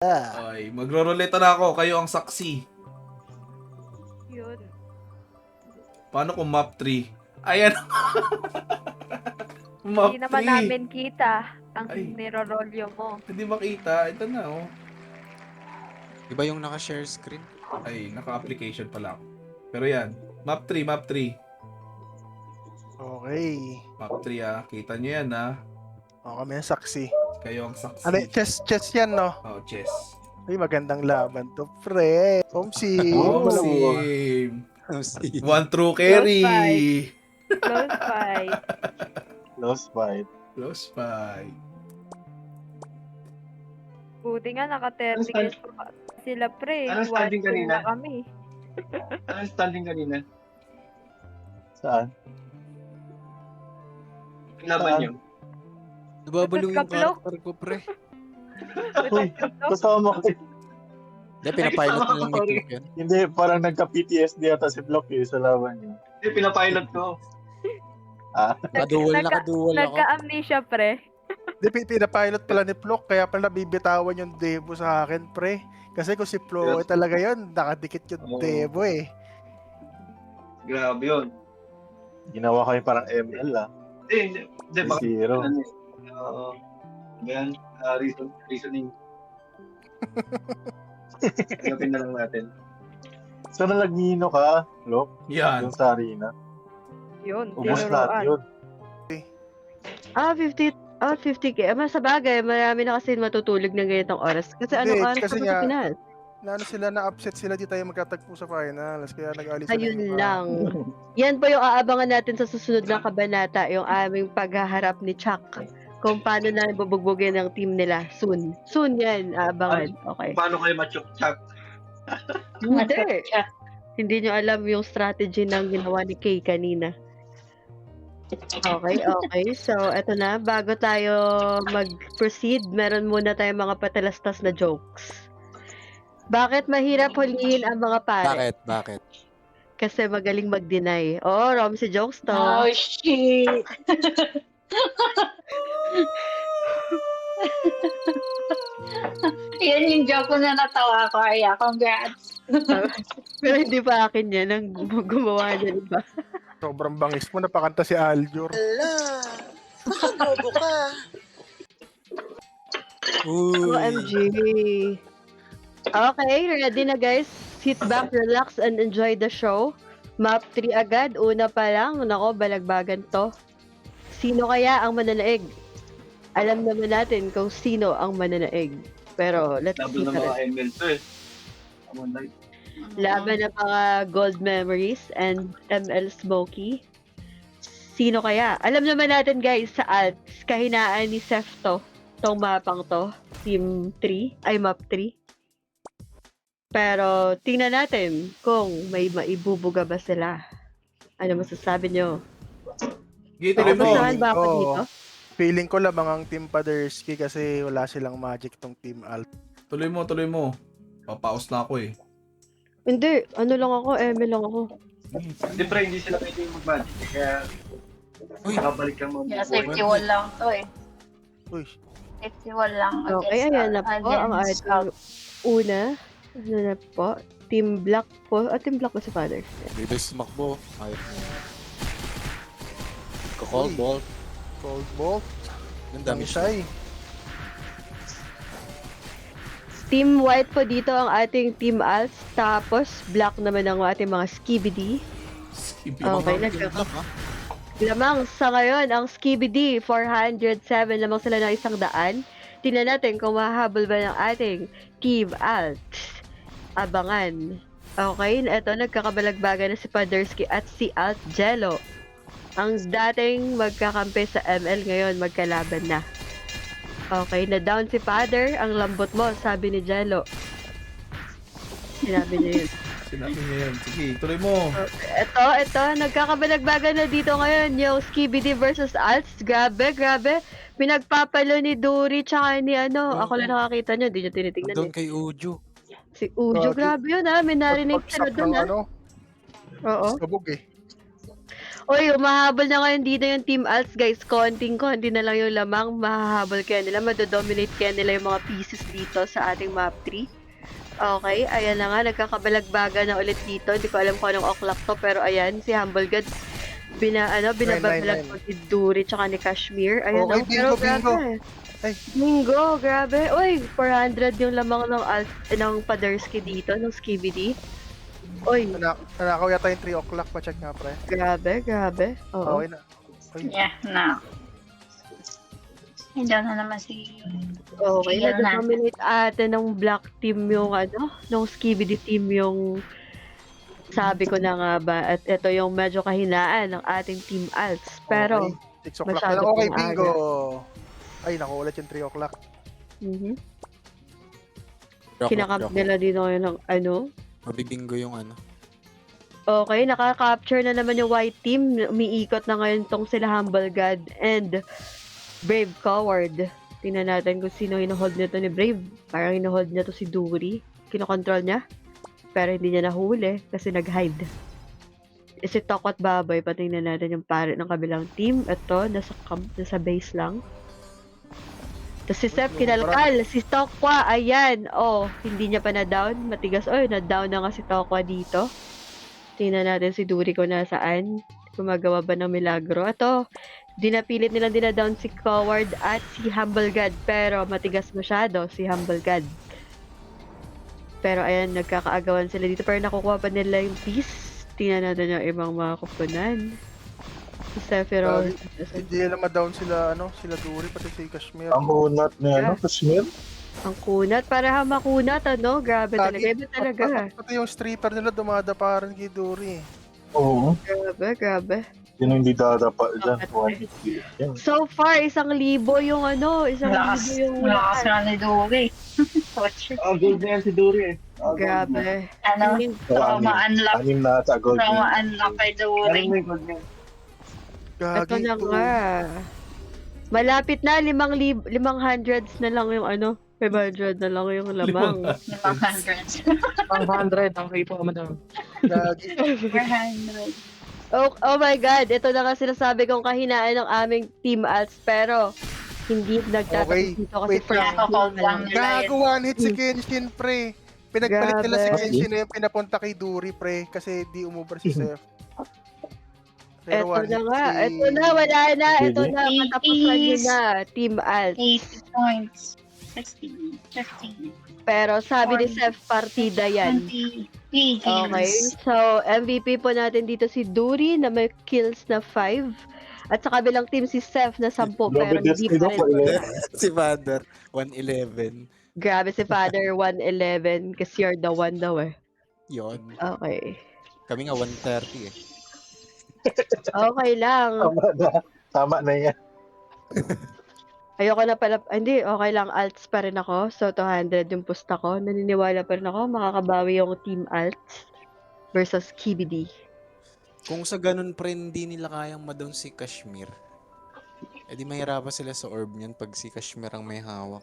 Ay, magro-roleta na ako. Kayo ang saksi. Yun. Paano kung map 3? Ayan. Map Hindi naman 3. namin kita ang Ay. nirorolyo mo. Hindi makita. Ito na, oh. Iba yung naka-share screen. Ay, naka-application pala ako. Pero yan. Map 3, map 3. Okay. Map 3, ah. Kita nyo yan, ah. O, kami ang saksi. Kayo ang saksi. Ano, chess yan, no? Oh, chess. Ay, magandang laban to, pre. Omsi. Oh, Wala mo. si one true carry. Close fight. Close fight. Close fight. Buti nga naka-30 kills pa sila pre. Anong standing 1-2 kanina? na kami. Anong standing kanina? Saan? Ang laban niyo? Nababalo yung Kaplok. character ko, pre. Uy, kasama ko. Hindi, pinapilot na lang ni Click yan. Hindi, parang nagka-PTSD ata si Block eh, sa laban niya. Hindi, pinapilot ko. Nakadual ako. Nagka-amnesia pre. Di, pinapilot pala ni Plok, kaya pala bibitawan yung Devo sa akin, pre. Kasi kung si Plok talaga yun, nakadikit yung Oo. Devo eh. Grabe yun. Ginawa kayo parang ML ah. Hindi, baka Zero. ano eh. Oo. Yan, reasoning. Tanggapin na lang natin. So nalagnino ka, Block? Yan. Yung sa arena. Yun. Ubus lahat yun. 50k. Sa bagay, marami na kasi matutulog ng ganitong oras. Kasi Hindi, anong oras kasi pa nga, sa Pinas? na-upset sila, di tayo magkatagpo sa finals, kaya nag-alis sila Ayun yung, lang. Yan po yung aabangan natin sa susunod na kabanata, yung aming paghaharap ni Chuck. Kung paano na bubugbugin ng team nila. Soon. Soon yan, aabangan. Okay. Paano kayo machok-chok? Hindi. Hindi nyo alam yung strategy ng ginawa ni Kay kanina. Okay. So, eto na. Bago tayo mag-proceed, meron muna tayong mga patalastas na jokes. Bakit mahirap hulihin ang mga pare? Bakit? Kasi magaling mag-deny. Oo, Romsy jokes to. Oh, shit. Yan yung joke ko na natawa ko, Arya. Congrats. Pero hindi pa akin yan. Ang gumawa niya, di ba? sobrang bangis mo, napakanta si Aljur. OMG. Okay, ready na guys. Sit back, relax, and enjoy the show. Map 3 agad. Una pa lang. Nako, balagbagan to. Sino kaya ang mananaig? Alam naman natin kung sino ang mananaig. Pero, let's Laban see. ng mga ML to eh. Come on, like. Laban ng mga Gold Memories and ML Smokey. Sino kaya? Alam naman natin guys, sa alts, kahinaan ni Sefto, tong mapang to, Team 3, ay Map 3. Pero, tingnan natin kung may maibubuga ba sila. Ano masasabi nyo? Gituloy mo. Magustuhan ba ako Oo. dito? Feeling ko lamang ang Team Paderski kasi wala silang magic tong Team Alt. Tuloy mo. Papaos na ako eh. Hindi, ano lang ako, ML lang ako. Hindi pre, hindi sila pwede mag-magic. Kaya, Uy. babalik kang Yeah, safety wall lang to eh. Uy, Safety wall lang. Okay, ayan na po ang ating una. Ano na po? Team Black po. Team Black ba si Father? Bibig sumakbo. Ayaw. Call ball. Cold Bolt, Ang dami siya. Damisay. Team White po dito ang ating Team Alts. Tapos, Black naman ang ating mga Skibidi. Okay, lamang sa ngayon, ang Skibidi, 407 lamang sila ng 100. Tingnan natin kung mahabol ba ng ating Team Alts. Abangan. Okay, eto nagkakabalagbagan na si Paderski at si Alt Jello. Ang dating magkakampi sa ML ngayon, magkalaban na. Okay, na-down si Father. Ang lambot mo, sabi ni Jello. Sinabi niya yun. Sinabi niya yan. Sige, tuloy mo. Ito, nagkakabalagbagan na dito ngayon yung Skibidi versus Alts. Grabe. Pinagpapalo ni Dory tsaka ni ano. Ako lang nakakita niya, hindi niya tinitingnan Doon eh. kay Ujo. Si Ujo, grabe yun ha. May narinig sila Pagsak dun ng ha. ano, Oo. sabog eh. Uy, umahabol na ngayon dito yung Team Alts, guys. Konting-konti na lang yung lamang. Mahahabol kaya nila. Madodominate kaya nila yung mga pieces dito sa ating map 3. Okay, ayan na nga. Nagkakabalagbaga na ulit dito. Hindi ko alam kung anong o'clock to. Pero ayan, si Humble God. Binababalag ko si Duri tsaka ni Kashmir. Ayan, Okay, oh, pero bingo, bingo. grabe. Ay. Bingo, grabe. Uy, 400 yung lamang ng Paderski dito, ng Skibidi. Uy, Nanakaw yata yung 3 o'clock. Pa-check nga, pre. grabe. Oo. Okay na. Uy, Yeah, na. Hindi na naman si... Okay, Tigil na. nag-dominate atin ng black team yung ng Skibidi team yung sabi ko na nga ba. At ito yung medyo kahinaan ng ating Team Alts. Pero, okay. 6 o'clock masyado na lang. Okay, pong bingo. Ay, naku, ulit yung 3 o'clock. mhm. Rock, Kinakamp nila din ngayon ng Mabibingo yung ano. Okay, nakaka-capture na naman yung white team. Umiikot na ngayon tong sila Humble God and Brave Coward. Tingnan natin kung sino hinuhold nito ni Brave. Parang hinuhold niya to si Duri. Kinokontrol niya. Pero hindi niya nahuli kasi nag-hide. Si Toko at Baboy, patingnan natin yung pare ng kabilang team. Ito, nasa base lang. Tapos si Sep, kinalkal. Si Tokwa, ayan. Oh, hindi niya pa na-down. Matigas. Oh, na-down na nga si Tokwa dito. Tingnan natin si Duri kung nasaan. Gumagawa ba ng milagro. Ito, dinapilit nilang dinadown si Coward at si Humble God. Pero matigas masyado si Humble God. Pero ayan, nagkakaagawan sila dito. Pero nakukuha pa nila yung piece. Tingnan natin yung ibang mga kupunan. Si Sephiroth. Hindi nila ma-down sila, sila Duri, pati si Kashmir. Ang hunat na Kashmir. Ang kunat. Para makunat, Grabe talaga. Iba talaga. Pati yung stripper nila dumada parang kay Duri. Oo. Grabe. Yun hindi dadapa dyan. Bakit? 150. Yan. So far, 1,000 yung Malakas, yung malakas na ni Duri. Oh, gold na yan si Duri eh. Oh, gold na. Grabe. Ano? Trauma unlock. Anim na ata gold. Trauma unlock kay Ano Duri. may gold na yan? Ito Gagi na to. nga. Malapit na, 500s na lang yung 500 na lang yung lamang. 500. 100 ang rate mo, madam. Gagi. 400. Oh my God, ito na nga sinasabi kong kahinaan ng aming Team Alts, pero hindi nagtatapos Okay, dito kasi wait lang. Nakakapag lang nila yun. Gago one hit si Genshin, pre. Pinagpalit nila si Grabe. Genshin na yung pinapunta kay Duri, pre. Kasi di umubra si Seth. Ito one na hit nga, si- ito na, wala na, ito Pwede? na, katapusan nyo na, Team Alts. 80 points. 60. 50. Pero sabi ni Seth, partida yan. 23 Okay, kills. so MVP po natin dito si Duri na may kills na 5. At sa kabilang team si Seth na 10 pero Grabe, hindi Destiny pa daw, rin. Si Father, 111. Grabe si Father 111 kasi you're the one daw eh. Yon. Okay. Kami nga 130 eh. Okay lang. Tama na. Tama na yan. Ayoko na pala, hindi, okay lang, alts pa rin ako. So, 200 yung pusta ko. Naniniwala pa rin ako, makakabawi yung team alts versus KBD. Kung sa ganun pre, hindi nila kayang ma-down si Kashmir. Eh di mahirapan sila sa orb niyan pag si Kashmir ang may hawak.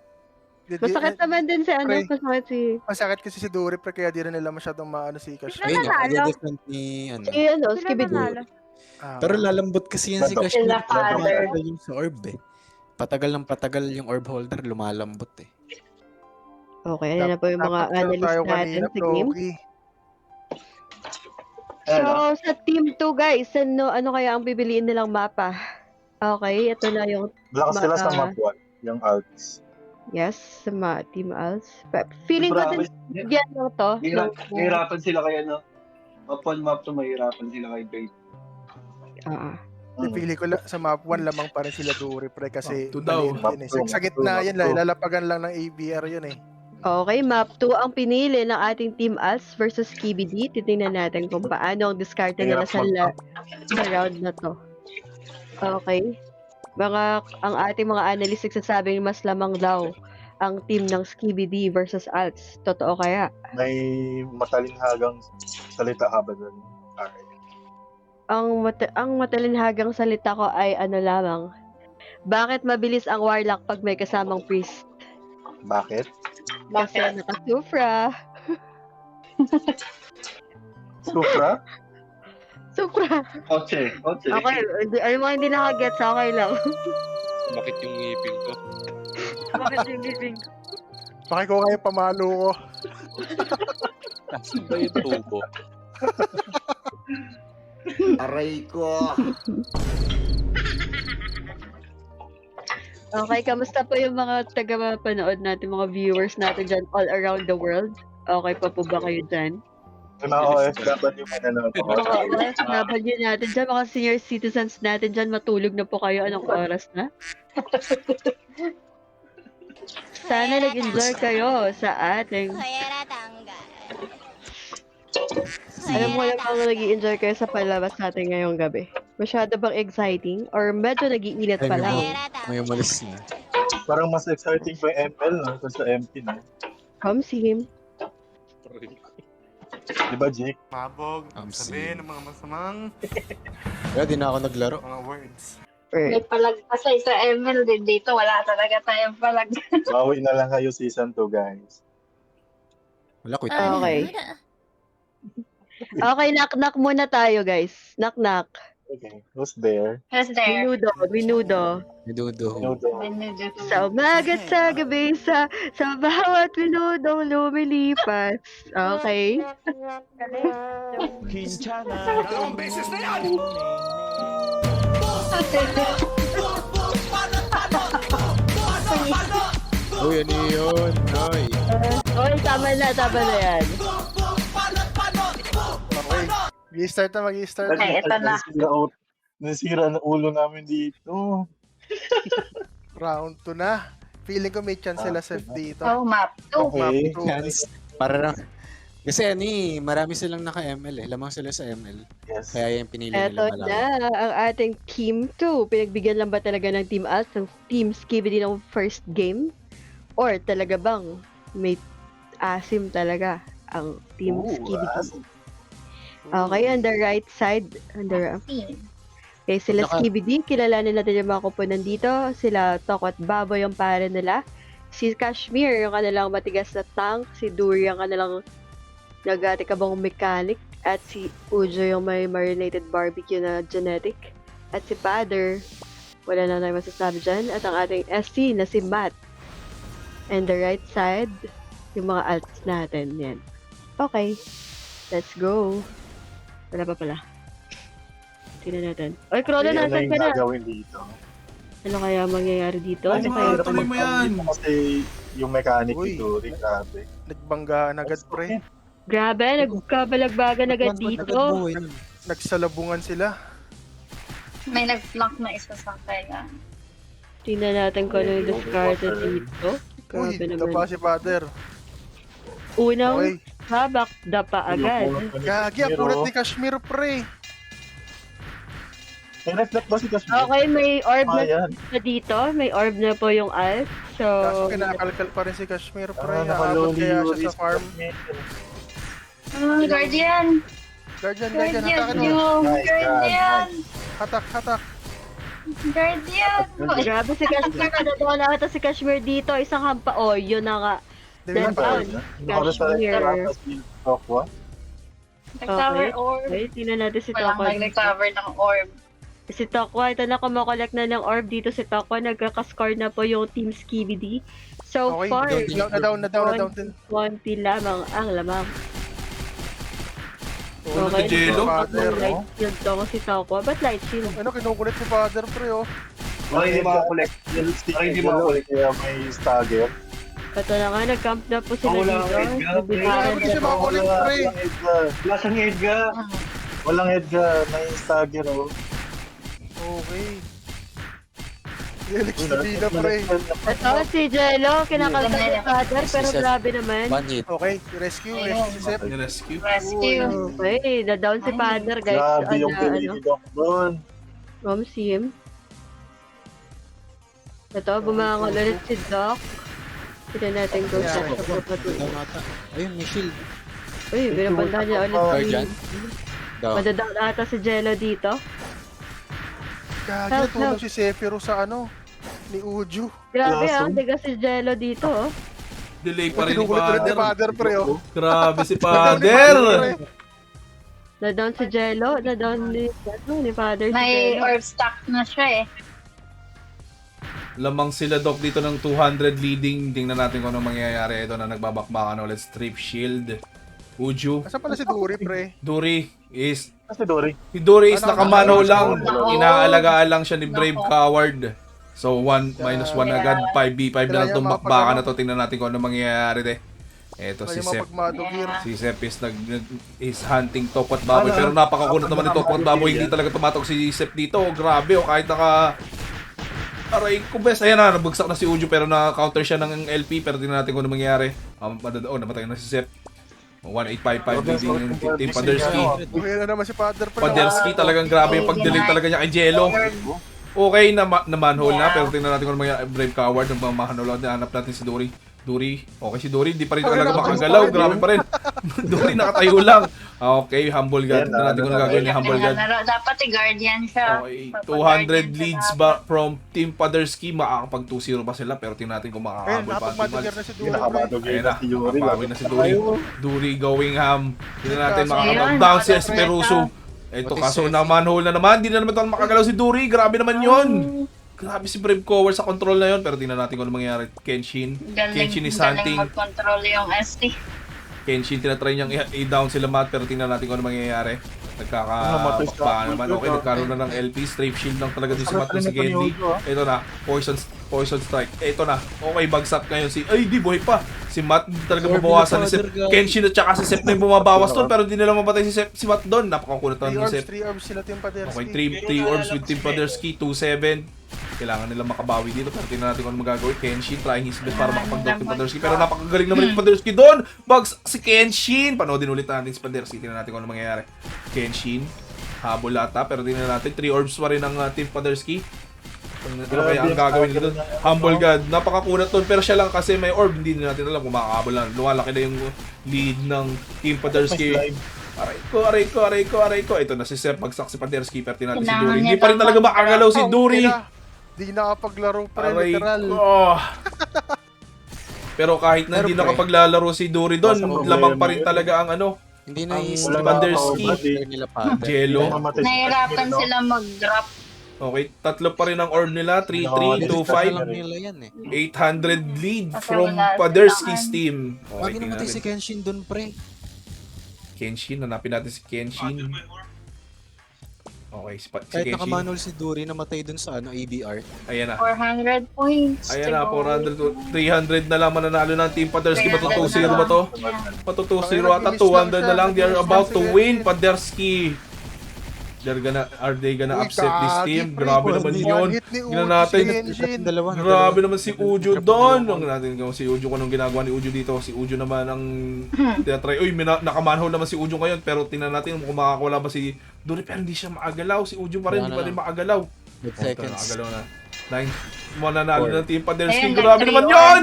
Masakit naman din si Pre. masakit si... Masakit kasi si Duri, pre. Kaya di rin nila masyadong maano si Kashmir. Ayun, nanalo. different ni Si Sila KBD. nanalo. Pero lalambot kasi yan si Bato. Kashmir. Sila Father. Patagal yung sa orb eh. Patagal ng patagal yung orb holder, lumalambot eh. Okay, ayan na po yung mga Dapat meron analyst tayo natin kanina, sa game. Progi. So, sa team 2 guys, ano kaya ang pipiliin nilang mapa? Okay, ito na yung, Lakas sila sa map 1. Yung alts. yes, sa Team Alts. Feeling ko din, yan lang to. Mahirapan sila kay ano. Upon map to, mahirapan sila kay Bait. Pili ko sa map 1 lamang pa rin sila Duri, pre. Kasi Map 2 daw. maliit yun eh. Sa gitna yan, lalapagan lang ng ABR yun eh. Okay, map 2 ang pinili ng ating Team Alts versus KBD. Titingnan natin kung paano ang discarte nila sa round na to. Okay. Ang ating mga analysts nagsasabing mas lamang daw ang team ng KBD versus Alts. Totoo kaya? May matalinhagang salita ka ba doon? Okay. Ang matalinhagang salita ko ay ano lamang. Bakit mabilis ang Warlock pag may kasamang priest? Bakit? Kasi nakasufra. Supra? Supra. Oche. Okay, alam mo hindi nakagets, okay lang. Bakit yung ngipin ko? Bakit yung living? Bakit ko kayo pamalo ko? Asan ba yung tubo? Aray ko. Okay, kamusta po yung mga taga-panood natin, mga viewers natin dyan all around the world? Okay pa po ba kayo dyan? Yung mga OFW yung nanonood. Mga OFW natin dyan, mga senior citizens natin dyan, matulog na po kayo. Anong oras na? Sana nag-enjoy kayo sa ating... Alam mo lang nag-i-enjoy kayo sa palabas natin ngayong gabi. Masyado bang exciting? Or medyo nag-iinit pa lang? May umalis na. Parang mas exciting pa yung ML, no? Kasi sa MP, no? Come see him. Di ba, Jake? Mabog, I'm sabihin ng mga masamang Kaya di na ako naglaro. mga words. May palagpasay sa ML din dito. Wala talaga tayong palag. Bawi na lang kayo season 2, guys. Wala, quit. Okay. Okay, knock-knock muna tayo, guys. Knock-knock. Okay, who's there? Who's there? Minudo. Nidudo. Noodle. Sa umaga at sa gabi, sa bawat minudong lumilipas. Okay? Dalawang beses na yan! Uy, ano yun? Ay. Okay, tama na yan. Okay. Mag-i-start. Okay, ito na. Nasira na ulo namin dito. Round 2 na. Feeling ko may chance sila safe dito. Oh, map 2. Okay. Chance. Para lang. Kasi marami silang naka-ML eh. Lamang sila sa ML. Yes. Kaya yung pinili Eto nila malaman. na ang ating Team 2. Pinagbigyan lang ba talaga ng Team Alts ng Team Skibidi ng first game? Or talaga bang may asim talaga ang Team Skibidi? Okay, on the right side, okay, sila Skibidi, kilalanin natin yung mga kupunan dito. Sila Toko at Babo yung pare nila. Si Kashmir, yung kanilang matigas na tank. Si Duri, yung kanilang nagatikabang mechanic. At si Ujo, yung may marinated barbecue na genetic. At si Father, wala na tayo masasabi dyan. At ang ating SC na si Matt. And the right side, yung mga alts natin. Yan. Okay, let's go. Wala pa pala. Tingnan natin. Oy, Krolo, Ano natin yung ka na. gagawin dito? Ano kaya mangyayari dito? Ay, Ano mga kaya? tuloy mo yan. Kasi yung mechanic Uy. ni Dory, grabe. Nagbanggaan agad, pre. Grabe, nagkabalagbagan agad dito. Nagsalabungan sila. May nag-flank na isa sa kaya. Tingnan natin kung ano yung discarded dito. Uy, Grabe tapa naman. si Father. Unang Okay. habak, dapa agad. Gagi, ang kulat ni Kashmir, pre. May reflect ba si Kashmir? Okay, may orb na Ayan. dito. May orb na po yung alt. So, Kaso kinakalkal pa rin si Kashmir, pre. Aabot nakaloni kaya yung siya sa farm. Guardian! Guardian, Guardian! hatakan mo. Yung Nice, Guardian! Hatak. Guardian! grabe si Kashmir. Nadadawa na ata si Kashmir dito. Isang hampa. Oh, yun na nga. Diba? Down. Kashmir. Nag-tower orb. Okay, tingnan natin si Walang Tokwa. nag-recover ng orb. Si Tokwa, ito na kumakolect na ng orb dito si Tokwa. Nagkakascore na po yung Team Skibidi. So Okay, far, na-down din. 20 lamang ang lamang. Ano to, Jello? Father, Light shield to ko si Tokwa. Ba't light shield? Ano, kinukulit si Father, pre, oh. Hindi makakolect. Hindi makakolect. Kaya may stagger. Ito na nga, nag-camp na po sila Wala dito. akong Edgar. Bibitaran Kasi na. makakulit, pre. Walang Edgar. Lasang Edgar. Walang Edgar. May stagger, oh. Okay. Lilix na bida, pre. Ito si Jello, kinakalta si Father, pero Si Seth. grabe naman. One hit. Okay, rescue si Seth. Ni-rescue. Rescue. Okay, na-down si Father, guys. Grabe yung pinili Ano, ni Doc doon. Mom, see him. Ito, bumangon ulit si Doc. Tignan natin kung Yeah. saan siya papatuloy. Down ata. Ayun, may shield. Uy, binabandahan niya ulit Guardian. si... Down. Madadown ata si Jello dito. Gagi, Help, natulog help. si Sephiroth sa ano, ni Uju. Grabe Lasso. tigas si Jello dito, oh. Delay pa rin ni Kinukulit ulit ni Father. Father, pre, oh. Grabe si Father, Father. pre. Na-down si Jello, na-down ni Father si May Jello. orb stock na siya eh. Lamang sila Doc dito ng 200 leading. Tingnan natin kung anong mangyayari. Ito na nagbabakbakan ulit. Strip shield. Uju. Nasaan pala si Duri, pre? Duri is... Kasi Dory. Si Duri is nakamano lang. Oo. Inaalagaan lang siya ni Brave Coward. So 1 minus 1 agad. 5v5 na lang itong bakbakan na to. Tingnan natin kung anong mangyayari de. Eto si Kaya Sep. mapagmadugir. Si Sep is hunting Topot Baboy. Pero napakakunat naman ni Topot Baboy. Hindi talaga tumatok si Sep dito. Grabe oh. Kahit naka... Aray ko best. Ayan na. Nabagsak na si Uju pero na-counter siya ng LP. Pero tingnan natin kung ano mangyayari. Namatay na si Sep. 1855 leading yung Team Paderski. Uwi na naman si Father, pre. Paderski talagang grabe yung pagdilig talaga niya kay Jello. Okay na manhole na pero tingnan natin kung ano mangyayari. Brave Coward ng manhole na hanap natin si Dory. Dory, okay si Dory, di pa rin talaga makagalaw, grabe pa rin. Dory nakatayo lang. Okay, Humble God. Tingnan natin kung ano gagawin ni Humble God. Dapat i-guardian siya. Okay, 200 leads ba from Team Paderski, makakapag 2-0 pa sila pero tingnan natin kung Ayun, makakahabol pa ang Team napagmadugir na si Duri, pre. Nakamadugay Ayan na na, si Yuri. nakapawin na si Dory. Dory going ham. Tingnan natin Ayun, makakapag-down si Esperuso. Ito kaso na manhole na naman, hindi na naman ito makagalaw si Dory. Grabe naman yon. Grabe si Brave Cower sa control na yon. Pero tingnan natin kung ano mangyayari. Kenshin. Kenshin is hunting. Galing mag-control yung ST. Kenshin, tinatry niyang i-down sila mat. Pero tingnan natin kung ano mangyayari. Nagkakapakpaan naman. Okay, nagkaroon na ng LP. Strafe shield lang talaga din si Mat si Candy. Ito na. Poison strike. Ito na. Okay, bagsak ngayon si... Ay, di buhay pa. Si Mat hindi talaga mabawasan ni Sep. Kenshin at saka si Sep na yung bumabawas doon. Pero hindi nila mapatay si Mat doon. Napakakunat lang ni Sep. 3 orbs sila Team Paderski. Okay, 3 orbs with Team Paderski, 2-7. Kailangan nila makabawi dito. Pero tingnan natin kung ano magagawin. Kenshin trying his best para makapag-down Team Paderski. Pero napakagaling naman yung Paderski doon. Bugs si Kenshin. Panoodin ulit natin si Paderski. Tingnan natin kung ano mangyayari. Kenshin. Habol ata. Pero tingnan natin. 3 orbs pa rin ng Team Paderski. Ano kaya ang gagawin nila doon? Humble God. Napakakunat doon. Pero siya lang kasi may orb. Hindi natin alam kung makakabol na. Lumalaki na yung lead ng Team Paderski. Aray ko. Ito na si Sep. Bagsak si Paderski. Pero tingnan natin si Dory. Hindi pa rin talaga makagalaw si Dory. Di nakapaglaro, pre, Aray literal. ko. Pero kahit na hindi nakapaglalaro si Dory doon, lamang pa rin talaga ang ano, Hindi na ang i-stop Paderski, nila Father. Jello. Nahirapan sila mag-drop. Okay, tatlo pa rin ang orb nila, 3-3, 2-5, nila yan eh. 800 lead Kasi from wala Paderski's silang team. Wag Okay, tingnan namatay si natin. Kenshin dun, pre. Kenshin, hanapin natin si Kenshin. Okay, si Kahit Kenshin. nakamanol si Duri, namatay dun sa ABR. Ayan na. 400 points. Ayan to na, go. 300 na lang mananalo ng Team Paderski. 300 Matutusiro na ba to? lang. Matutusiro ata, 200 na lang. They are about to win, Paderski. Are they gonna upset this team? Grabe naman yun. Tingnan natin. Grabe naman si Uju doon. Ang natin kung si Uju, kung anong ginagawa ni Uju dito. Si Uju naman ang tinatry. Uy, nakamanhole naman si Uju ngayon. Pero tingnan natin kung makakawala ba si Dory. Pero hindi siya maagalaw. Si Uju pa rin, hindi pa rin maagalaw. Seconds. Nakagalaw na. 9. Mananalo ng Team Paderski. Ayun, Grabe nag-3 naman yun!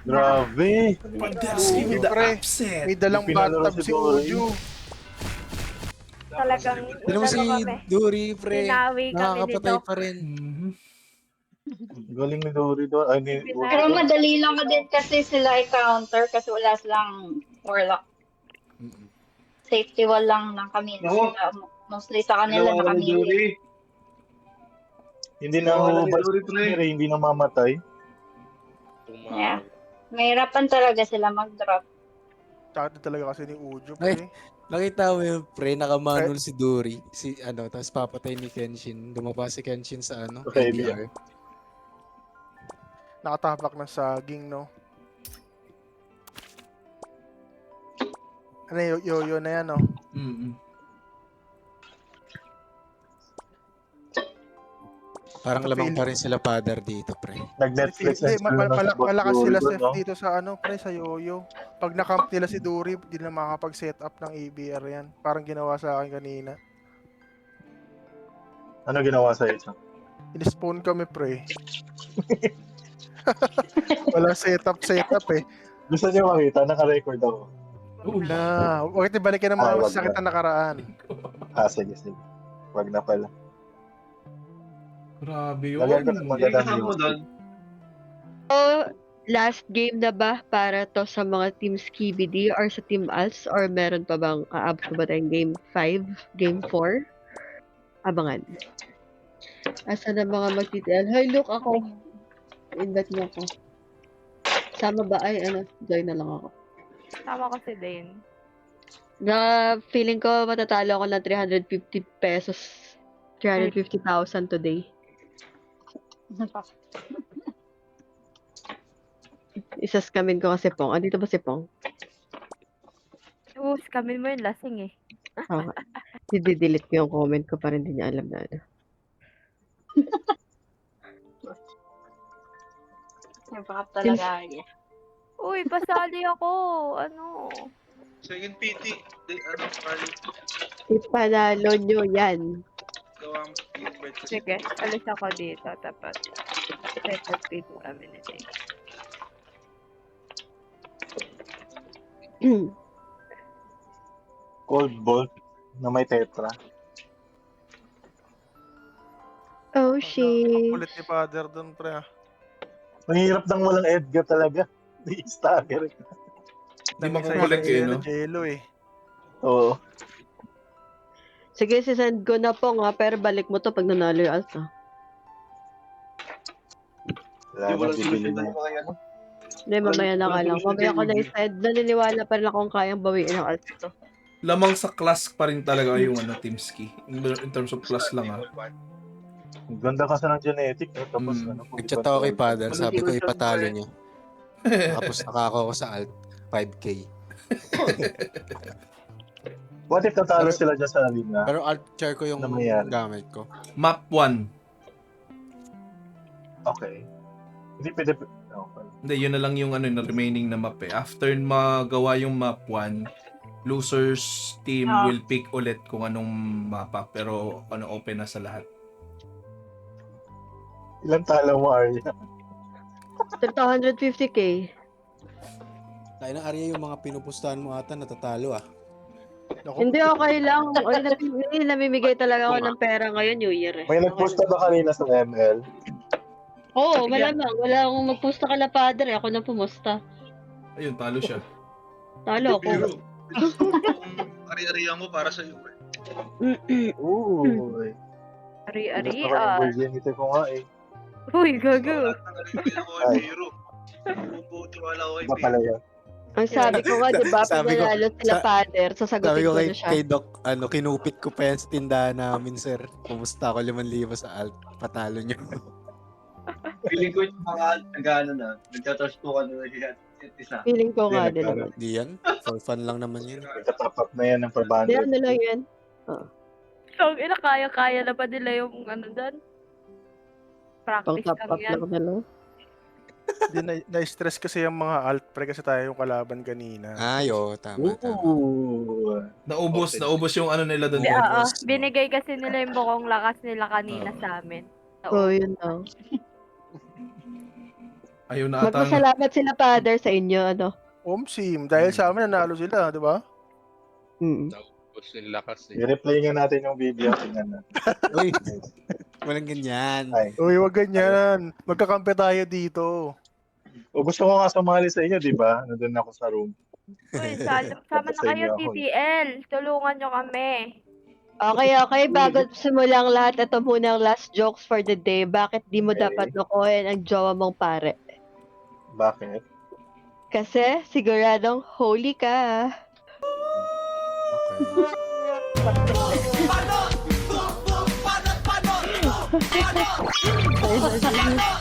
Grabe. Paderski with the upset. May dalang Pinalaro bathtub si si Dory. Uju. Talagang Hindi mo si kami. Duri, pre. Binawi kami Nakakapatay dito. pa rin. Mhm. Galing ni Dory doon. Ay, ni Pero madali lang din kasi sila i-counter kasi wala silang warlock. Safety wall lang ng kami. Oo. Sila, mostly sa kanila na kami. Hindi na hindi na mamatay. Yeah. Mahirapan talaga sila mag-drop. Tsaka talaga kasi ni Uju, Ay. pre. Nakita mo yung pre, nakamanol si Duri. Tapos papatay ni Kenshin. Dumapa si Kenshin sa Okay, ABR. Nakatapak ng saging, no? Ano yung yo-yo na yan, no? Mhm. Parang lamang pa rin sila Father dito, pre. Nag-Netflix Hindi, malakas sila doon, safe dito sa pre, sa yo-yo. Pag nakamp nila si Dory, hindi na makakapag-set up ng ABR yan. Parang ginawa sa akin kanina. Ano ginawa sa ito? In-spawn kami, pre. Walang setup eh. Gusto niyo makita? Naka-record ako. Na, bakit ibalik ng mga Wag masakit na. na nakaraan? Sige. Wag na pala. Grabe yun. Lagyan ko ng magandang Kasama mo music. doon. So, last game na ba para to sa mga Team Skibidi or sa Team Alts? Or meron pa bang aabot pa ba tayong Game 5? Game 4? Abangan. Asa na mga magtitial? Hoy, look ako. Invite mo ako. Sama ba? Ay, ano, join na lang ako. Tama ko si Dane. Na feeling ko matatalo ako ng 350 pesos. 350,000 today. Isaskamin ko kasi Pong. Andito ba si Pong? Kamin mo yung lasing eh. Oo nga. Didelete ko yung comment ko para hindi niya alam na ano. Napakap talaga niya. Uy, pasali ako. Ano? Second PT. Ano, Carly? Ipanalo nyo yan. Gawa mo. Birthday. Sige, alis ako dito. Tapos, second page kami na din. Cold Bolt na may tetra. Oh, shit. Kulit ni Father doon, pre. Mahirap nang walang Edgar talaga. Di stagger. Hindi makukulit eh, no? Jello eh. Oo. Sige, sisend ko na po nga, pero balik mo to pag nanalo yung Alta. Wala Wala na bibili na. Hindi, mamaya na nga lang. Mamaya ko na i-send. Naniniwala pa rin akong kayang bawiin ang Alta to. Lamang sa class pa rin talaga yung Teamski. In terms of class lang Ang ganda kasi ng genetic. Tapos ano. Nag-chat ako kay Father, sabi ko ipatalo niyo. Tapos nakako ko sa alt, 5K. What if natalo sila dyan sa arena? Pero alt share ko yung Ano mangyayari? gamit ko. Map 1. Okay. Hindi pwede. Okay. Hindi, yun na lang yung ano, na remaining na map eh. After magawa yung map 1, losers team will pick ulit kung anong mapa. Pero ano, open na sa lahat. Ilan talo mo, Arya? 250k. Tayo na Arya yung mga pinupustahan mo ata natatalo ah. Hindi, okay lang. Oy, namimigay talaga ako ng pera ngayon, New Year eh. May nagposta ba kanina sa ML? Oo, malamang. Wala akong magpusta ka na Father eh. Ako na pumusta. Ayun, talo siya. Talo ako. Ari-ariya mo para sa iyo. Ooh. Ari-ari Gusto ko yung virginity ko nga eh. Uy, gago. Ay. Biro. Tiwala ko kay Iba pala yan. Ang sabi ko nga, di ba, Sabi ko- pinanalo sila Father, Sabi sasagutin ko ko kay, na siya. kay Doc, kinupit ko pa yan sa tindahan namin, sir. Kumusta ako 5,000 sa alt, patalo niyo. Feeling ko yung mga nag-ano na, nagtatrash to ka na isa. Feeling ko nga Hindi, din nagkaroon. naman. Di yan, for fun lang naman yun. Nagtatap up na yan ng per Hindi, bundle. ano lang yan. So, kaya na pa nila yung ano doon? Pang Practice top lang up yan. lang nila. Hindi, na-stress kasi yung mga alt pre kasi tayo yung kalaban kanina. Ay, oo, tama, tama. Ooh. Naubos yung ano nila doon. Oo, binigay kasi nila yung bukong lakas nila kanina sa amin. Oo, yun lang. Ayun na ata. Magpasalamat sila Father sa inyo, ano. Omsim, dahil sa amin nanalo sila, di ba? I-replay nga natin yung video. Tingnan na. Uy, walang ganyan. Ay. Uy, wag ganyan. Magkakampi tayo dito. O gusto ko nga sumali sa inyo, di ba? Nandun ako sa room. Uy, sama na Sa kayo, inyo ako. TTL. Tulungan nyo kami. Okay. Bago simulang lahat, ito muna ang last jokes for the day. Bakit di mo Okay. dapat lokohin ang jowa mong pare? Bakit? Kasi siguradong holy ka. Okay.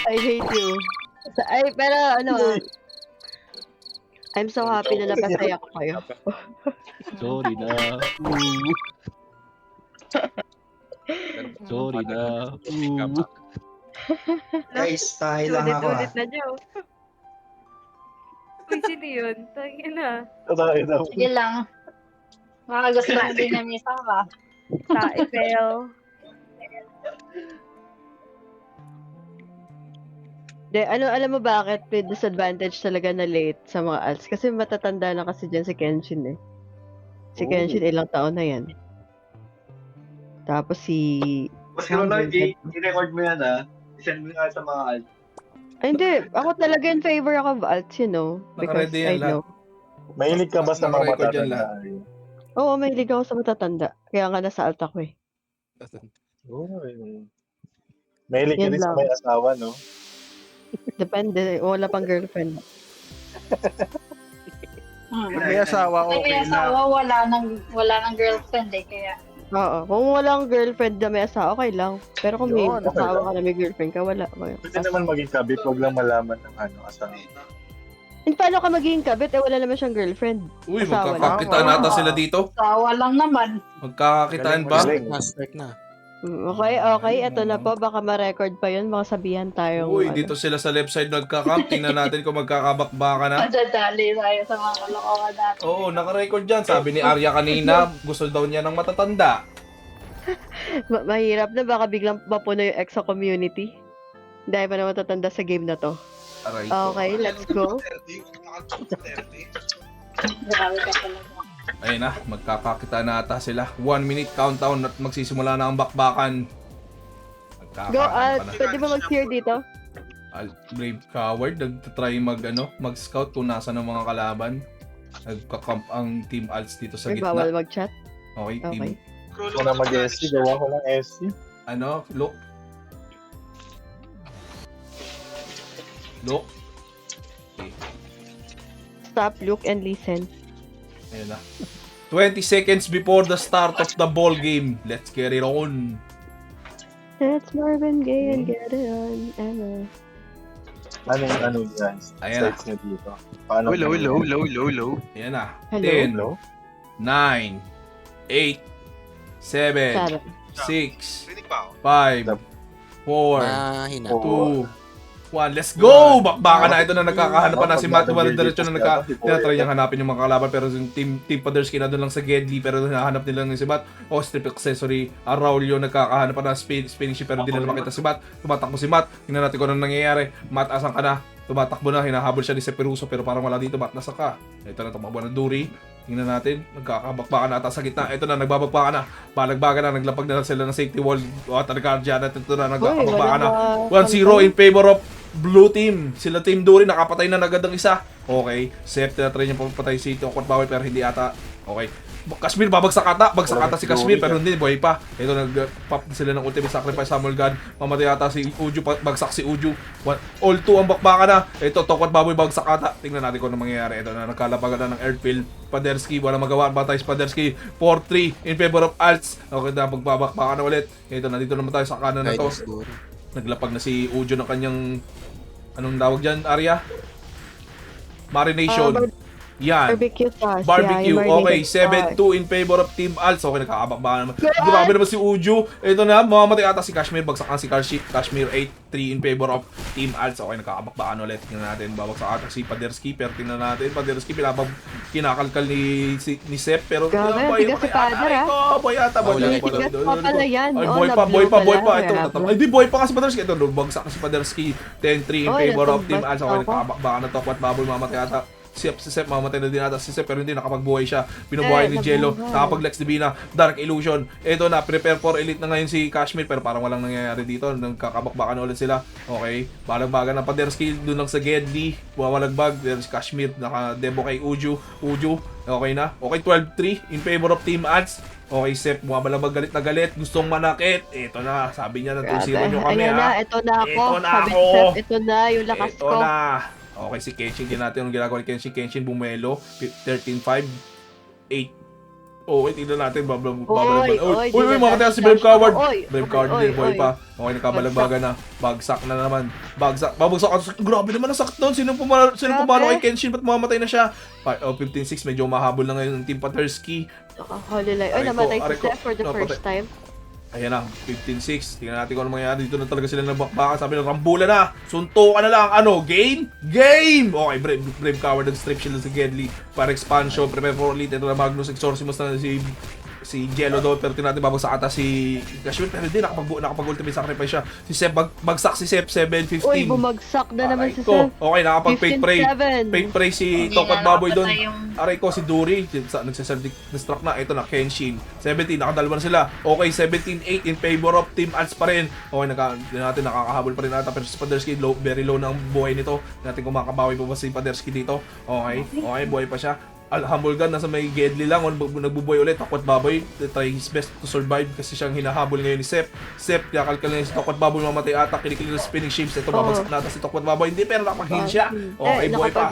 I hate you. Ay, pero ano, I'm so happy na napasaya ko kayo. Sorry na. Sorry na. Guys, tayo lang ako Ulit-ulit na joke. Uy, sino yun? Tangin na. Tayo na. Sige lang. Makagustuhan din niya may ka. Taipel. De, alam mo bakit may disadvantage talaga na late sa mga alts? Kasi matatanda na kasi dyan si Kenshin eh. Si Kenshin ilang taon na yan. Tapos si... Mas gano'n lang, i-record mo yan i-send mo nga sa mga alt. Ay, hindi. Ako talaga in favor ako of alts, you know. Because Naka-ready yan I lahat. know. Mahilig ka ba sa mga Nakarecord yan matatanda? Oo, mahilig ako sa matatanda. Kaya nga nasa alt ako eh. Mahilig ka Yan rin sa lang. may asawa, no? Depende. Wala pang girlfriend. May asawa, May okay asawa, lang. wala nang girlfriend kaya. Oo. Kung walang girlfriend na may asawa, okay lang. Pero kung may Yun, okay asawa lang. ka na may girlfriend ka, wala. Pwede naman maging kabit, huwag lang malaman ng asawa. Paano ka magiging kabit? Wala naman siyang girlfriend. Uy, Asawa magkakakitaan lang. nata sila dito. Asawa lang naman. Magkakakitaan ba? Galing. Start na. Okay. Ito na po. Baka ma-record pa yun. Baka sabihan tayong... Uy, dito sila sa left side nagka-camp. Tingnan natin kung magkakabakbaka na. Madadali tayo sa mga kalokohan natin. Oo, naka-record dyan. Sabi ni Arya kanina, gusto daw niya ng matatanda. Mahirap na. Baka biglang mapuno yung EXO community. Dahil pa na matatanda sa game na to. Aray. Okay, let's go. 30. Grabe ka talaga. Ayun na, magkakakita na ata sila. 1 minute countdown at magsisimula na ang bakbakan. Go, Magkakakita na. pwede ba mag-cheer dito? Brave Coward, nagtatry mag-scout kung nasa ng mga kalaban. Nagka-camp ang Team Alts dito sa Or bawal gitna. mag-chat? Okay, Okay. team. Kung na mag-SC, gawa ko ng SC. Look. Look. Okay, Stop, look, and listen. ayun na. 20 seconds before the start of the ball game. Let's get it on. Let's Marvin Gaye and get it on. Ano guys? Ayan na. Sites niya dito. Paano? Low. Ayan na. Hello? 10, Hello? 9, 8, 7, Sarap. 6, Rinig pa ako. 5, 4, Mahina. 2, 1. Let's go! Bakbaka na. Ito na nagkakahanap pa na si Matt. Wala diretso na tinatry niyang hanapin yung mga kalaban. Pero yung Team Paderski na doon lang sa Gedli. Pero hinahanap nila ng si Matt. O strip accessory. Araulio nagkakahanap pa na spinning ship. Pero di nila makita si Matt. Tumatakbo si Matt. Tingnan natin kung ano nangyayari. Matt, asan ka na? Tumatakbo na. Hinahabol siya ni Seperuso. Pero parang wala dito. Matt, nasa ka? Ito na tumakbo ng Duri. Tingnan natin, nagkakabakbakan na ata sa gitna. Ito na, nagbabakbakan na. Balagbagan na, naglapag na sila ng safety wall. O, Targardia na, ito na, nagkakabakbakan na. 1-0 in favor of Blue Team. Sila Team Duri, nakapatay na agad ang isa. Okay, safe na try niya papatay si Tokot Bawal pero hindi ata. Okay. Kashmir, babagsak ata si Kashmir pero hindi, buhay pa. Ito, nag-pop sila ng ultimate sacrifice Samuel God. Mamatay ata si Uju, bagsak si Uju. All 2 ang bakbaka na. Ito, Tokot Baboy, bagsak ata. Tingnan natin kung ano mangyayari. Ito na, nagkalabagan na ng airfield. Paderski, wala magawa. Batay si Paderski. 4-3 in favor of Alts. Okay na, magbabakbaka na ulit. Ito na, dito naman tayo sa kanan na to. Naglapag na si Uju ng kanyang, anong tawag dyan, Arya? Marination. Yan. Barbecue sauce. Barbecue. Yeah, yung Okay, marinated 7-2 in favor of Team Alts. Okay, nakakabakbaka naman. Grabe naman si Uju. Ito na, mamamatay ata si Kashmir. Bagsakan si Kashmir 8-3 in favor of Team Alts. Okay, nakakabakbakan ulit. Tingnan natin. Babagsak ata si Paderski. Pero tingnan natin. Paderski, kinakalkal ni Sep. Pero Grabe, tigas si Pader, ha? Boy ata. Tigas pa pala yan. Boy pa. Ito, Kaya ay, di boy pa kasi Paderski. Ito, bagsak si Paderski. 10-3 in Oh, favor of natumba Team Alts. Okay, ako. nakakabakbakan na to. Kwat baboy, mamatay ata. Si Sep, mamatay na din ata si Sep pero hindi nakapagbuhay siya. Binubuhay ni Jello, nakapag-Lex Divina, Dark Illusion. Ito na, prepare for elite na ngayon si Kashmir pero parang walang nangyayari dito. Nagkakabakbakan na ulit sila. Okay, balagbagan na Paderski doon lang sa Gedli. Wawalagbag, then si Kashmir, naka-debo kay Uju. Okay na. Okay, 12-3 in favor of Team Alts. Okay, Sep, bumabalabag galit na galit. Gustong manakit. Ito na, sabi niya na 2-0 nyo kami Ayan ha. na, ito na ako. Ito na Sabi ako. ni Seth, ito na yung lakas Ito ko. na. Okay, si Kenshin, din natin ang ginagawa ni Kenshin. Kenshin bumelo, 13-5, 8. Oh, wait, tignan natin. Uy, mamatay si Brave Coward. Brave Coward din, boy pa. Okay, nakabalagbaga na. Bagsak na naman. Babagsak. Grabe naman ang sakit doon. Sino pumalo kay Kenshin? Ba't mamamatay na siya? 15-6, medyo mahabol na ngayon ng Team Paderski. Holy light. Ay, namatay si Seth for the first time. Ayan na, 15-6. Tingnan natin kung ano mangyayari. Dito na talaga sila nabakbakan. Sabi ng Rambula na. Suntukan na lang. Ano? Game? Okay, Brave Coward. Nag-strip shield sa Gedli. Para expansion. Prepare for elite. Ito na Magnus Exorcimus na si si Jello doon, pero tinatin babagsak ata si Kashmir, pero hindi, nakapag-ultimate sacrifice siya. Si Sep, bagsak si Sep, 7-15. Uy, bumagsak na naman si ko. Seth. Okay, nakapag-fake pray. 15-7. Fake pray si Hindi Tokot na Baboy doon. nakapatay yung- Aray ko, si Duri. Nagsiself-destruct na. Ito na, Kenshin. 17, nakadalawa na sila. Okay, 17-8 in favor of Team Alts pa rin. Okay, natin nakakahabol pa rin ata. Pero si Paderski, very low na ang buhay nito. Natin kung makabawi pa ba si Paderski dito. Okay, buhay pa siya. Humble Gun, nasa may Gedli lang. Nagbubuhay ulit. Tokot Baboy, try his best to survive kasi siyang hinahabol ngayon ni Sep. Sep, kakalkal na si Tokot Baboy, mamatay ata. Kinikili ng spinning shapes. Ito, babagsak na ata si Tokot Baboy. Hindi, pero nakapag-heal siya. Okay, buhay pa.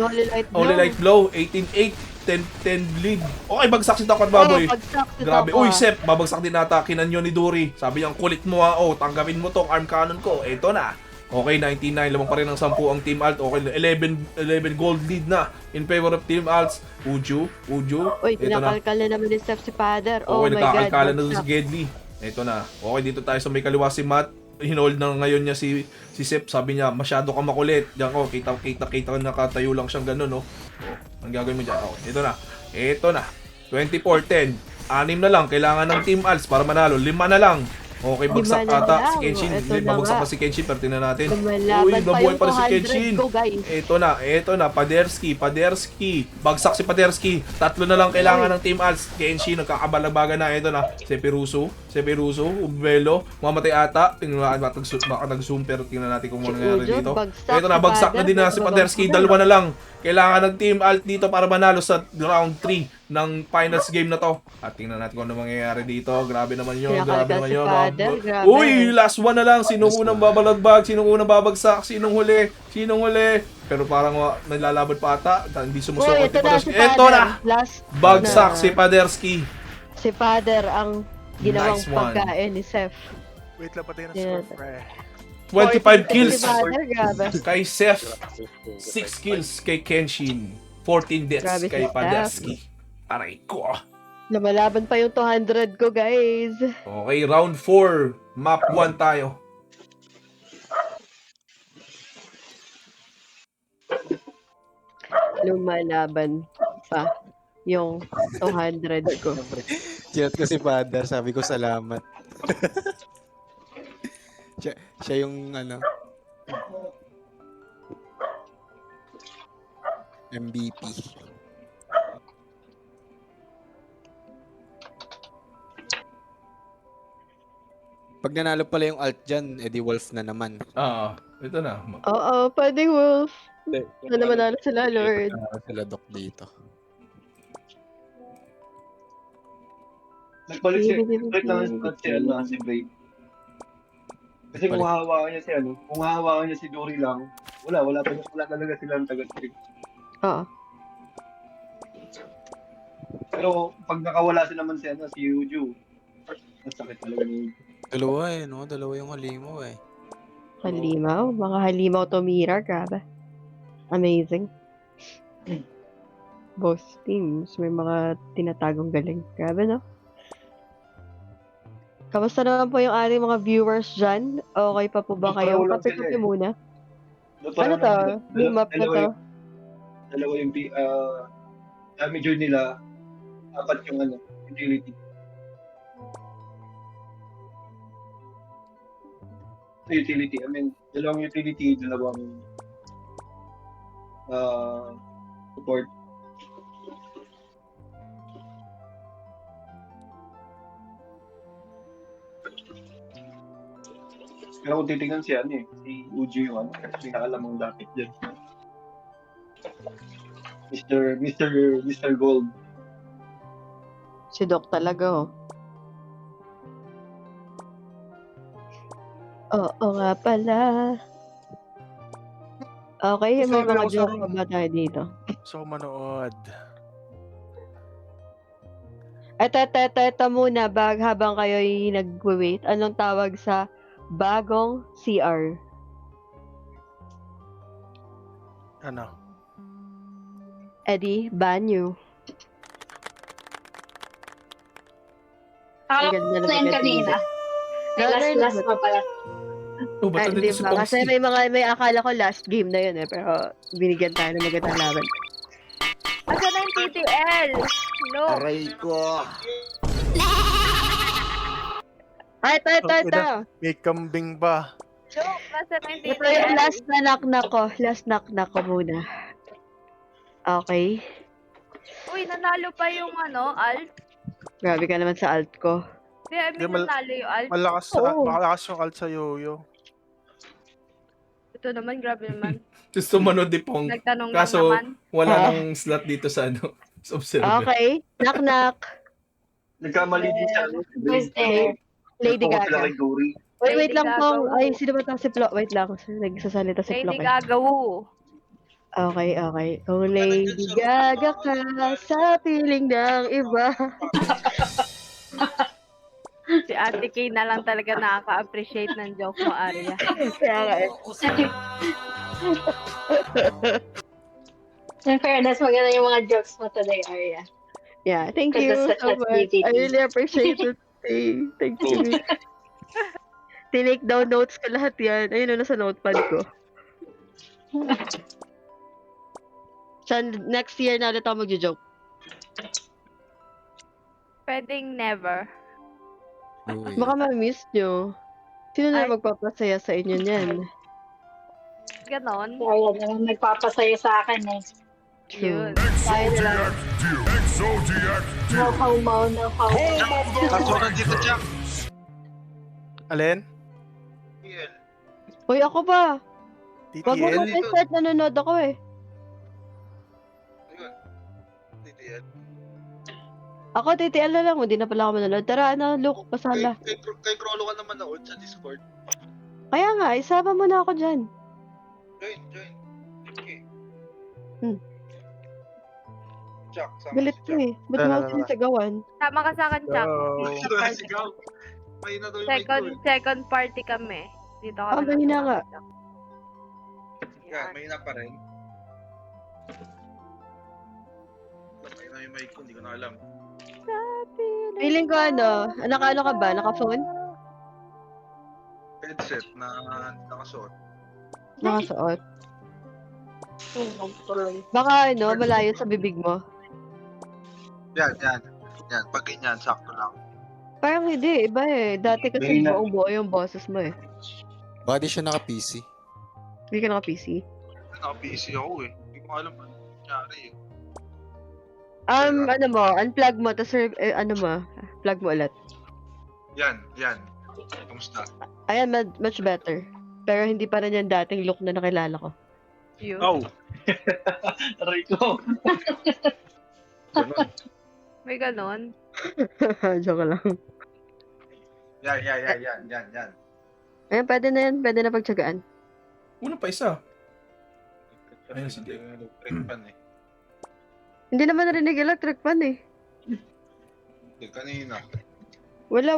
Holy Light Blow, 18-8. 10 lead. Okay, bagsak si Tokot Baboy. Grabe. Uy, Sep, babagsak din ata. Kinanyo ni Dory. Sabi niya, kulit mo ha. Oh, tanggapin mo tong arm cannon ko. Ito na. Okay, 99. Lamang pa rin ang 10 ang Team Alt. Okay, 11 gold lead na in favor of Team Alts. Uju. Uy, Ito na. pinakalkal na naman ni Steph si Father. Oh Okay, my God. nagkakalkalan na doon si Gedli. Ito na. Okay, dito tayo sa may kaliwa si Matt. Hinold na ngayon niya si Sep. Sabi niya, masyado ka makulit. Diyan ko, kita nakatayo lang siyang ganun, no? Oh, ang gagawin mo dyan? Okay, ito na. 24-10. 6 na lang. Kailangan ng Team Alts para manalo. 5 na lang. Okay, bagsak 5 na ata lang. si Kenshin. Ito na Babagsak nga. pa si Kenshin, pero tingnan natin. Lumalaban Uy, pa nabuhay yung pa rin si 200 Kenshin. ko, guys. Ito na. Paderski. Bagsak si Paderski. 3 na lang kailangan ng Team Alts. Kenshin, nagkakabalagbaga na. Ito na. Sepiruso, Ubelo. Mamatay ata. Tingnan natin, baka nag-zoom, pero tingnan natin kung ano nangyari dito. Ito na, bagsak na din na si Paderski. 2 na lang. Kailangan ng Team Alt dito para manalo sa round 3 ng finals game na to. At tingnan natin kung ano mangyayari dito. Grabe naman yun. Kinakalkal si Father, grabe. Uy, last one na lang. Sinong unang babalagbag? Sinong unang babagsak? Sinong huli? Pero parang naglalaban pa ata. Hindi Uy, sumusukot ito na si Ito Father. na! Last Bagsak na. si Paderski. Si Father ang ginawang Nice one. pagkain ni Seth. Wait lang, patay na Yeah. score, pre. 25 Si kills Father, grabe. kay Seth. 6 kills kay Kenshin. 14 deaths Grabe si kay Seth. Paderski. Aray ko. Lumalaban pa yung 200 ko, guys. Okay, round 4. Map 1 tayo. Lumalaban pa yung 200 ko. Chat ko si Father, sabi ko salamat. siya yung MVP. Pag nanalo pala yung alt dyan, edi Wolf na naman. Ito na. Oo, pwedeng Wolf. Sana manalo sila, Lord. Sila Doc dito. Nagpalit si Brave. Kasi kung hahawakan niya si Dory lang, wala talaga silang taga-trip. Oo. Pero pag nakawala si naman si Uju, ang sakit talaga ni Uju. Dalawa yung halimaw eh. Halimaw? Mga halimaw tumira, grabe. Amazing. Both teams, may mga tinatagong galing. Grabe, no? Kamusta naman po yung ating mga viewers dyan? Okay pa po ba kayo? Kape-kape muna. Ano to? New map na to? Dalawa yung major nila, 4 yung utility. Utility, dalawang utility, dalawang support. Pero kung titignan si Uju yung pinakalamang lapit dyan. Mr. Gold. Si Doc talaga, oh. Oo nga pala. Okay, may mga joke pa ba tayo dito? So, manood. Eto muna, habang kayo nag-wait, anong tawag sa bagong CR? Ano? Eddie, banyo. Akala ko na yun kanina. Last pa pala. Ba't Hindi nandito si ba? Kasi Pomsky? may akala ko last game na yun pero binigyan tayo ng magandang laban. Asa na yung TTL? No! Aray ko! Ito. May kambing ba? Joke, nasa Ito yung last na knock-knock ko. Last knock-knock ko muna. Okay. Uy, nanalo pa yung alt. Grabe ka naman sa alt ko. Hindi, I mean, nanalo yung alt. Malakas yung alt sa yoyo. Ito naman, grabe naman. Gusto manood di Pong. Nagtanong lang Kaso, naman. wala nang slot dito sa sa observer. Okay. Knock-knock. Nagkamali din siya. Who's there? Lady Nagpo sila Gaga. kay Dory. Wait lang Lady po. Gaga. Ay, sino ba ito? Si Flo? Wait lang. Nagsasalita si Flo. Lady Gaga, woo. Okay. Kung Lady Gaga ka sa piling ng iba. Si Ate Kay na lang talaga nakaka-appreciate ng joke mo, Arya. Kaya nga eh. In fairness, maganda yung mga jokes mo today, Arya. Yeah, thank you Because so that's much. BTT. I really appreciate it. Hey, thank you. Tinake down notes ko lahat yan. Ayun na, nasa notepad ko. Next year na ulit ako mag-joke. Pwedeng never. Uy. Baka ma-miss nyo. Sino na magpapasaya sa inyo niyan? Ganon. Arya naman nagpapasaya sa akin eh. Yun. Tayo na lang. No homo, no homo. Kaso nandito, Jack. Alin? Hoy, ako ba? Wag mo TTL? na start, nanonood ako eh. TTL. Ako, TTL na lang. Hindi na pala ako manonood. Tara, Luke, pasala. Kay Crollo ka naman na sa Discord. Kaya nga, isama mo na ako dyan. Join. Okay. Jack, sama Galit si ko eh. Ba't mo ako sinasagawan? Tama ka sa akin, Chuck. Jack. Sigaw. May na daw yung mic ko eh. Second party kami. Dito kami. Ah, mahina nga. Yan, may na pa rin. May na yung mic ko, hindi ko na alam. Feeling ko naka-ano ka ba? Naka-phone? Headset na nakasuot. Nakasuot. Baka malayo sa bibig mo. Yan. Pag ganyan, sakto lang. Parang hindi, iba eh. Dati kasi Mahina. buong buo yung boses mo eh. Baka di siya naka-PC. Hindi ka naka-PC. Naka-PC ako eh. Hindi ko alam ano nangyari eh. Unplug mo, tapos plug mo ulit. Yan. Kamusta? Ayan, much better. Pero hindi pa rin yung dating look na nakilala ko. Yun. Oh! Rico. Ganun. May ganon. Joke lang. Yan. Ayan, pwede na yan. Pwede na pagtsagaan. Una pa isa. Ayun, si Dick. Hindi naman narinig electric fan eh. Kanina. Wala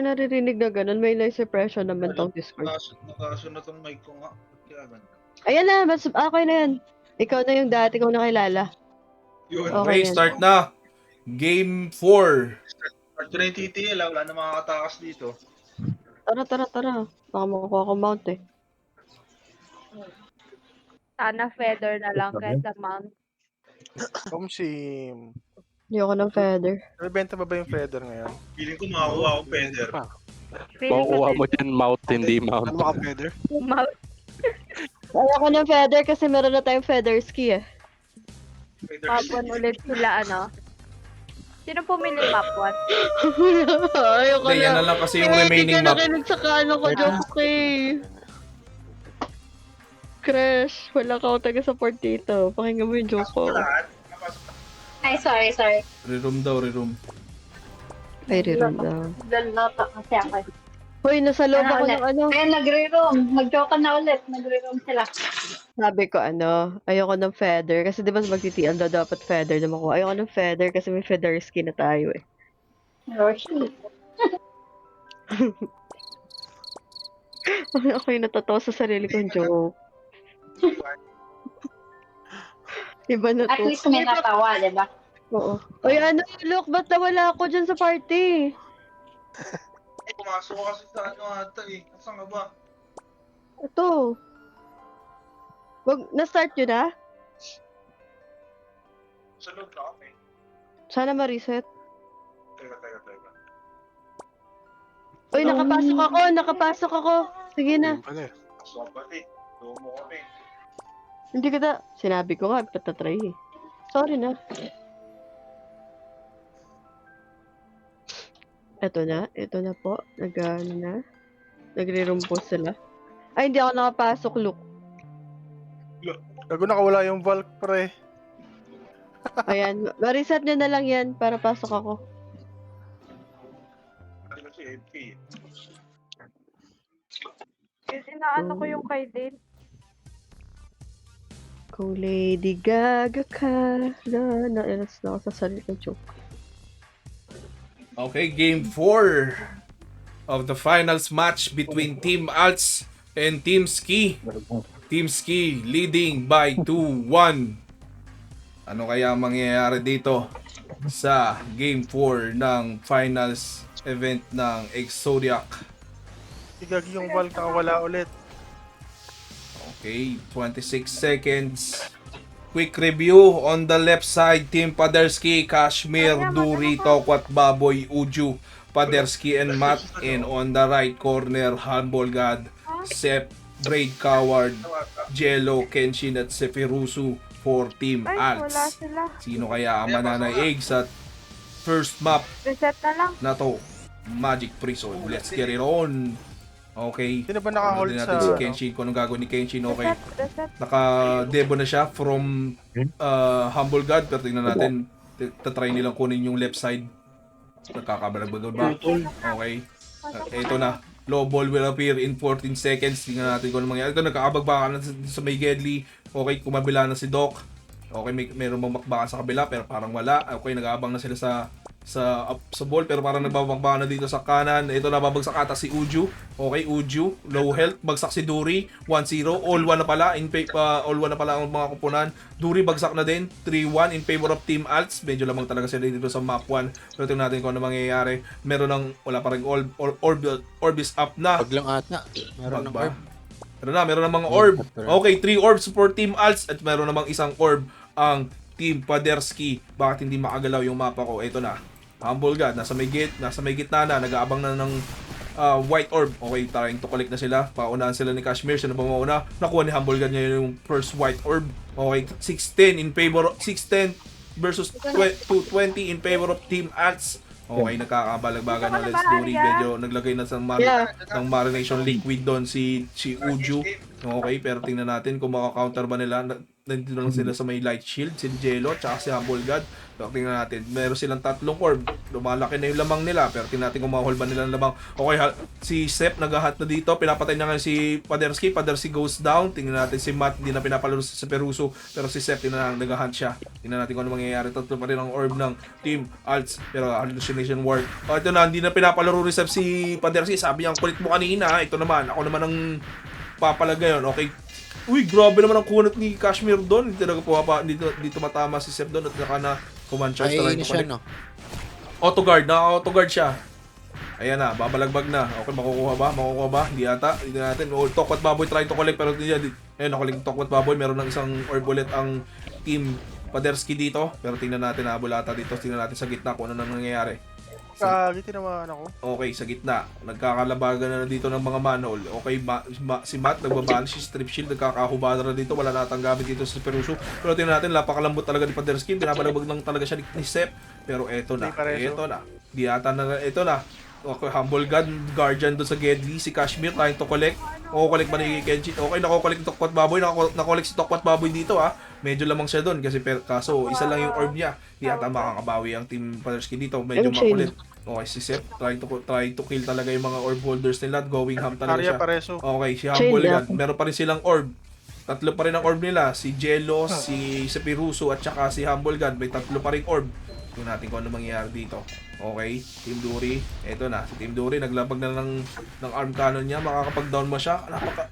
naririnig na ganun. May noise suppression naman tong Discord. Nakaso na tong mic ko nga. Kaya ganun. Ayan na, okay na yan. Ikaw na yung dati kong nakilala. Yun. Okay, Okay, start na. Game 4. Part 3 TTL, wala na makakatakas dito. Tara. Baka makukuha ko mount eh. Sana feather na lang kaysa mount. Sim. Ayoko ng feather. Nabibenta ba yung feather ngayon? Feeling ko makakuha ako feather. Makukuha mo dyan mount, hindi mount. Ano maka feather? Mount. Ayoko ng feather kasi meron na tayong feather ski eh. Feather Map 1 ulit sila, Sino pumili map 1? Ayoko Hindi, yan na lang kasi yung remaining Hindi map. ka nakinig sa kano ko, joke eh. Crash, wala ka ako taga-support dito. Pakinggan mo yung joke ko. Ay, sorry. Re-room daw. Ay, reroom daw. Daloto kasi ako. Hoy, nasa loob ako ng Ayun, nagre-room. Mag-joke na ulit. Nagre-room sila. Sabi ko ayoko ng feather. Kasi di ba mag-TTL daw dapat feather na makuha. Ayoko ng feather kasi may feather skin na tayo eh. Roshi. Ako yung natatawa sa sarili kong joke. Iba na to. At least may natawa, di ba? Oo. Uy, look, ba't nawala ako dyan sa party? Pumasok ko kasi sa ata eh. Nasaan ka ba? Ito. Na-start nyo na? Sa loob na kami. Sana ma-reset. Teka. Uy, nakapasok ako. Sige na. Kapatid, doon mo kami. Hindi kita, sinabi ko nga, patatry eh. Sorry na. Ito na po. Nagre-rumpo sila. Ay, hindi ako nakapasok, Luke. Gago nakawala yung Valk, pre. Ayan, ma-reset nyo na lang yan para pasok ako. Ano si MP? Kasi inaano ko yung kay Dale. Kung Lady Gaga ka, nailas na ako sa salitang joke. Okay, game 4 of the finals match between Team Alts and Team Ski. Team Ski leading by 2-1. Ano kaya ang mangyayari dito sa game 4 ng finals event ng Exodiac? Igag yung Valk nakawala ulit. Okay, 26 seconds. Quick review on the left side, Team Paderski, Kashmir, Duri, Tokwat, Baboy, Uju, Paderski and Matt. And on the right corner, Humble God, Sep, Braid Coward, Jello, Kenshin at Sefirusu for Team Ay, wala Alts. sila. Sino kaya ang mananay egg sa first map Reset na lang. na to? Magic Prison. Let's get it on. Okay. Sino ba naka-hold Panoodin sa... natin si Kenshin kung anong gagawin ni Kenshin. Okay. Reset. Naka-debo na siya from Humble God. Pero tingnan natin, tatry nilang kunin yung left side. Nagkakabalagbagal ba? Okay. Ito na. Low ball will appear in 14 seconds. Tingnan natin kung ano mangyayari. Ito, nagkakabagbakan na sa may Gedli. Okay, kumabila na si Doc. Okay, meron bang makbakan sa kabila pero parang wala. Okay, nag-aabang na sila sa ball pero parang nagbabakbakan na dito sa kanan. Ito nababagsak ata si Uju. Okay, Uju, low health, bagsak si Duri, 1-0. All 1 na pala ang mga kupunan. Duri bagsak na din, 3-1 in favor of Team Alts. Medyo lamang talaga sila dito sa map 1. Pero tingnan natin kung ano mangyayari. Wala pa rin orb is up na. Wag lang ata. Meron ng Ba? orb. Meron na mga orb. Okay, 3 orbs for Team Alts at meron namang isang orb ang Team Paderski. Bakit hindi makagalaw yung mapa ko? Ito na. Humble God, nasa may gitna na, nag-aabang na ng white orb. Okay, trying to collect na sila. Paunahan sila ni Kashmir. Sino ba mauna? Nakuha ni Humble God niya yung first white orb. Okay, 610 versus 220 in favor of Team Alts. Okay, nakakabalagbagan na Let's Duri. Medyo naglagay na ng marination liquid doon si Uju. Okay, pero tingnan natin kung maka-counter ba nila. Nandito lang sila sa may light shield, si Jello, tsaka si Humble God. So, tingnan natin. Meron silang 3 orb. Lumalaki na yung lamang nila, pero tingnan natin kung makahold ba nila ng lamang. Okay, si Sep nag-hunt na dito. Pinapatay na nga si Paderski. Paderski goes down. Tingnan natin si Matt, hindi na pinapalaro si Peruso. Pero si Sep, tingnan natin, nag-hunt siya. Tingnan natin kung ano mangyayari. Tatlo pa rin ang orb ng Team Alts. Pero hallucination ward. Ito na, hindi na pinapalaro ni Sep si Paderski. Sabi niya, ang kulit mo kanina. Ito naman, ako naman ang papalagay yun. Okay. Uy, grabe naman ang kunat ni Kashmir doon. Hindi talaga dito matama si Sep doon at naka na command charge Ay, siya, no? Auto guard, naka-auto guard siya. Ayan na, babalagbag na. Okay, makukuha ba? Hindi ata. Hindi natin. Oh, Tokwat Baboy trying to collect pero hindi niya. Ayun, nakuling Tokwat Baboy. Meron ng isang orb ulit ang Team Paderski dito. Pero tingnan natin, bulata dito. Tingnan natin sa gitna kung ano nang nangyayari. Kagiti naman ako. Okay, sa gitna. Nagkakalabagan na dito ng mga manol. Okay, si Matt nagbabanish, si Strip Shield, nagkakahubada na dito. Wala natang gamit dito sa Peruso. Pero tingnan natin, napakalambot talaga ni Paderski. Pinapalabag lang talaga siya ni Sep. Pero eto na. Di ata na. Ito na. Okay, Humble God, Guardian doon sa Gedli. Si Kashmir trying to collect. Collect ba ni Kenshin? Okay, nakokollect si Tokwat Baboy. Nakokollect si Tokwat Baboy dito Medyo lamang siya doon kasi kaso isa lang yung orb niya. Di ata makakabawi ang Team Paderski dito. Medyo makulit. Okay, si Sep trying to kill talaga yung mga orb holders nila. Going ham talaga siya. Okay, si Humble God. Meron pa rin silang orb. 3 pa rin ang orb nila. Si Jello, si Sepiruso at saka si Humble God. May 3 pa rin orb. Tingnan natin kung ano mangyayari dito. Okay, Team Duri. Eto na, si Team Duri naglabag na ng arm cannon niya. Makakapag-down mo siya.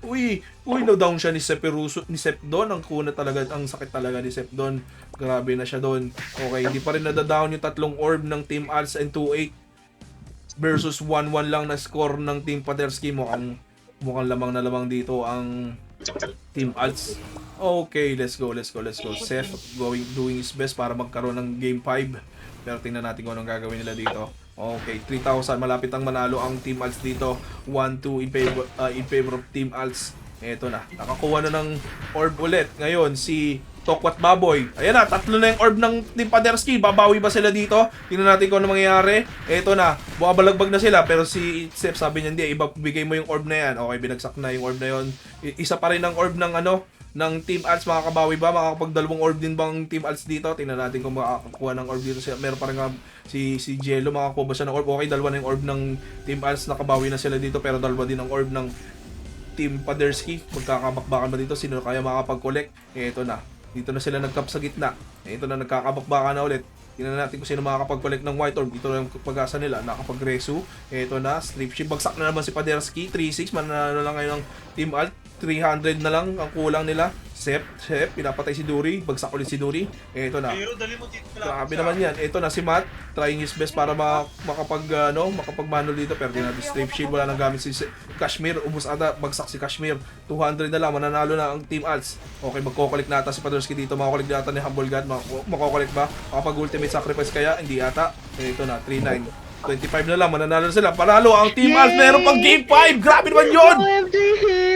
Uy, no-down siya ni Sepiruso, ni Sep doon. Ang kuna talaga, ang sakit talaga ni Sep doon. Grabe na siya doon. Okay, hindi pa rin nadadown yung 3 orb ng Team Alts and 2-8 versus 1-1 lang na score ng Team Paderski. Mukhang lamang na lamang dito ang Team Alts. Okay, let's go. Seth doing his best para magkaroon ng game 5. Pero tingnan natin kung anong gagawin nila dito. Okay, 3,000. Malapit ang manalo ang Team Alts dito. 1-2 in favor of Team Alts. Eto na. Nakakuha na ng orb ulit. Ngayon, si Tokwat Baboy. Ayan na, tatlo na yung orb ng Team Paderski. Babawi ba sila dito? Tingnan natin kung ano mangyayari. Eto na, bumabalagbag na sila. Pero si Seth sabi niya, hindi, ibigay mo yung orb na yan. Okay, binagsak na yung orb na yon. Isa pa rin ang orb ng ng Team Alts. Makakabawi ba? Makakapagdalawang orb din bang Team Alts dito? Tingnan natin kung makakakuha ng orb dito. Meron pa rin si Jello, makakakuha ba siya ng orb? Okay, dalawa na yung orb ng Team Alts. Nakabawi na sila dito. Pero dalawa din ang orb ng Team Paderski. Magkakabakbakan ba dito? Sino kaya makakapag-collect? Eto na. Dito na sila nagkap sa gitna. Ito na, nagkakabakbakan na ulit. Tingnan natin kung sino makakapag-collect ng white orb. Ito na yung pag-asa nila. Nakapag-resu. Ito na, strip ship. Bagsak na naman si Paderski. 3-6. Mananalo lang ngayon ng Team Alt. 300 na lang ang kulang nila. Sep, pinapatay si Duri. Bagsak ulit si Duri. Ito na. Pero dali mo dito. Grabe naman yan. Ito na si Matt. Trying his best para makapag-manol dito. Pero di natin strip shield. Wala nang gamit si Kashmir. Ubus ata. Bagsak si Kashmir. 200 na lang. Mananalo na ang Team Alts. Okay, magkokolik na ata si Paderski dito. Makakolik na ata ni Humble God. Makokolik ba? Makapag-ultimate sacrifice kaya? Hindi ata. Ito na. 3-9. 25 na lang. Mananalo na sila. Panalo ang Team Alts. Meron pang Game 5. Grabe naman yun! OMG!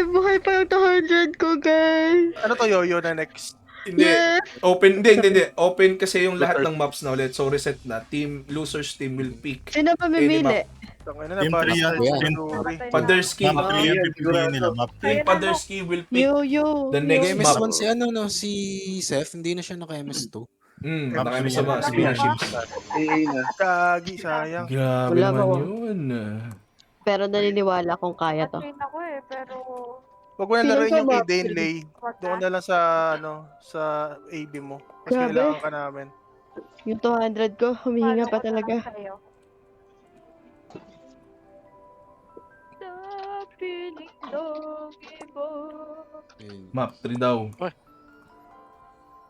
Buhay pa yung 200 ko, guys! Ano to, Yoyo na next? Hindi. Yes! Open. Hindi. Open kasi yung lahat ng maps na ulit. So reset na. Losers team will pick. Sino pa mamili? Tangina na, Team para 3 sa yan. Duri. Paderski. Map 3 yan, pipiliin nila. Map 3. Team Paderski will pick Yo. the next Nag-MS1 map. si Seth, hindi na siya naka-MS2. Nakakami sa mga spinnerships. Kagi, sayang. Grabe Wala naman ba? yun. Pero naniniwala kung kaya to. Train ako eh, pero... Huwag mo na Sino laruin sa yung map Eden three? Lay. Doon na lang sa, sa AB mo. Mas Grabe. kailangan ka namin. Yung 200 ko, humihinga pa talaga. Map 3 daw.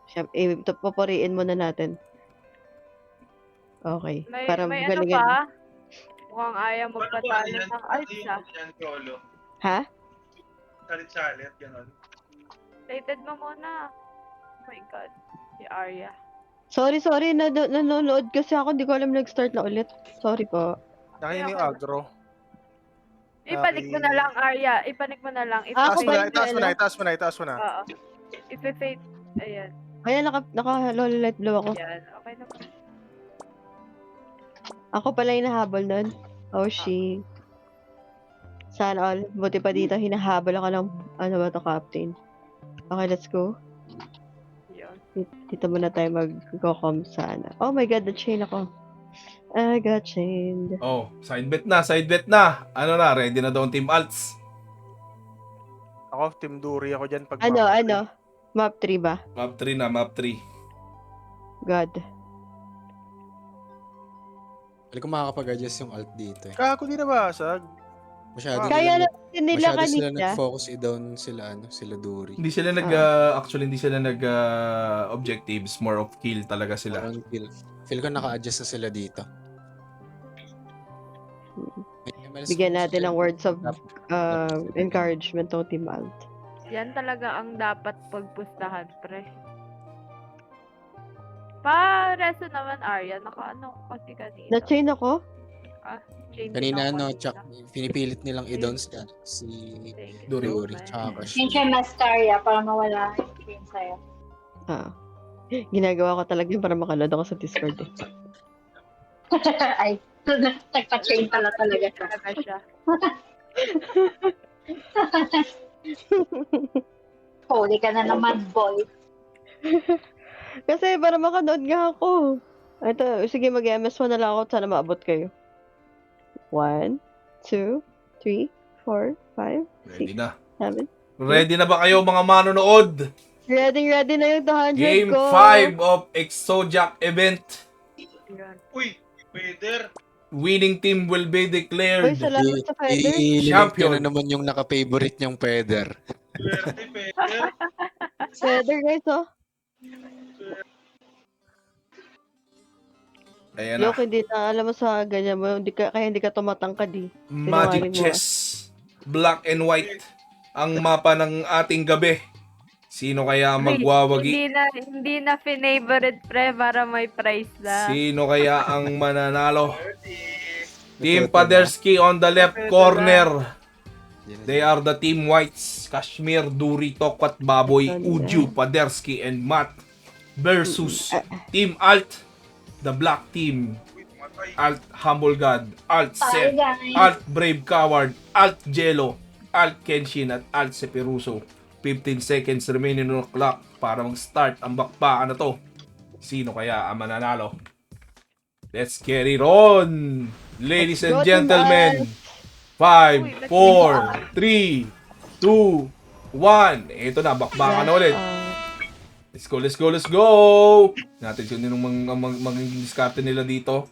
Siyempre, paporiin muna natin. Okay. May, Para may ano galingan. pa? Mukhang ayaw magpatalo ng alts ah. Ha? Salit-salit, gano'n. Rated mo muna. Oh my god. Si Arya. Sorry. Nanonood kasi ako. Hindi ko alam nag-start na ulit. Sorry po. Nakain yung agro. Ipanik mo na lang, Arya. Ipanik mo na lang. Itaas mo na, Ipa-fade. itaas mo na. Oo. Ipa-fade. Ayan. Kaya naka-lolly light blue ako. Ayan. Okay na po. Ako pala yung nahabol nun. Oh, she. Sana all. Buti pa dito, hinahabol ako ng, ano ba to, captain. Okay, let's go. Yun. Dito muna tayo mag-go-com sana. Oh my god, na-chain ako. I got chained. Oh, side bet na. Ano na, ready na daw ang Team Alts. Ako, Team Duri ako dyan. Pag Ano? Map 3 ba? Map 3 na, map 3. God. Hindi ko makakapag-adjust yung alt dito eh. Kako di nabasag. Masyado Kaya nila, natin nila masyado sila kanina. nag-focus i-down sila Duri. Hindi sila actually hindi sila objectives, more of kill talaga sila. Parang feel ko naka-adjust na sila dito. Bigyan natin ng words of encouragement to Team Alt. Yan talaga ang dapat pagpustahan, pre. Pa-reso naman, Arya. Naka-ano kasi kanina. Na-chain ako? Chain din Kanina ako Chuck, pinipilit nilang i-down si Thank you Duri. so Duri. much. Tsaka Yun siya Mastaria para mawala yung sa'yo. Ginagawa ko talaga yun para makaload ako sa Discord eh. Ay, nagpa-chain pala talaga siya. Talaga siya. Holy ka na naman, boy. Kasi para makanood nga ako. Ito, sige mag-MS1 na lang ako. Sana maabot kayo. 1, 2, 3, 4, 5, Ready 6, na. 7. Ready na ba kayo mga manonood? Ready na yung 200 Game ko. 5 of Exojak event. Yun. Uy, Vader. Winning team will be Uy, declared. salamat sa feather. Champion. na naman yung naka-favorite niyang Peder. Swerte, Vader. Feather guys, oh. Ayan na. Yok, hindi na alam mo sa ganyan mo. Kaya hindi ka tumatangkad eh. Magic Sinungaling mo, Chess. Black and white. Ang mapa ng ating gabi. Sino kaya ang magwawagi? Hindi na favorite pre para may prize na. Sino kaya ang mananalo? 30. Team Paderski on the left corner. Yan na They are the Team Whites. Kashmir, Duri, Tokwat, Baboy, Uju, Paderski, and Matt. Versus Team Alt. The Black Team. Alt Humble God. Alt Bye, Seth. guys. Alt Brave Coward. Alt Jello. Alt Kenshin at Alt Sepiruso. 15 seconds remaining on the clock para mag-start ang bakbakan na to. Sino kaya ang mananalo? Let's get it on! Ladies and Let's go, Team gentlemen, 5, 4, 3, 2, 1. Ito na, bakbakan na ulit. Let's go, let's go, let's go! Natin yun yung magiging diskarte nila dito.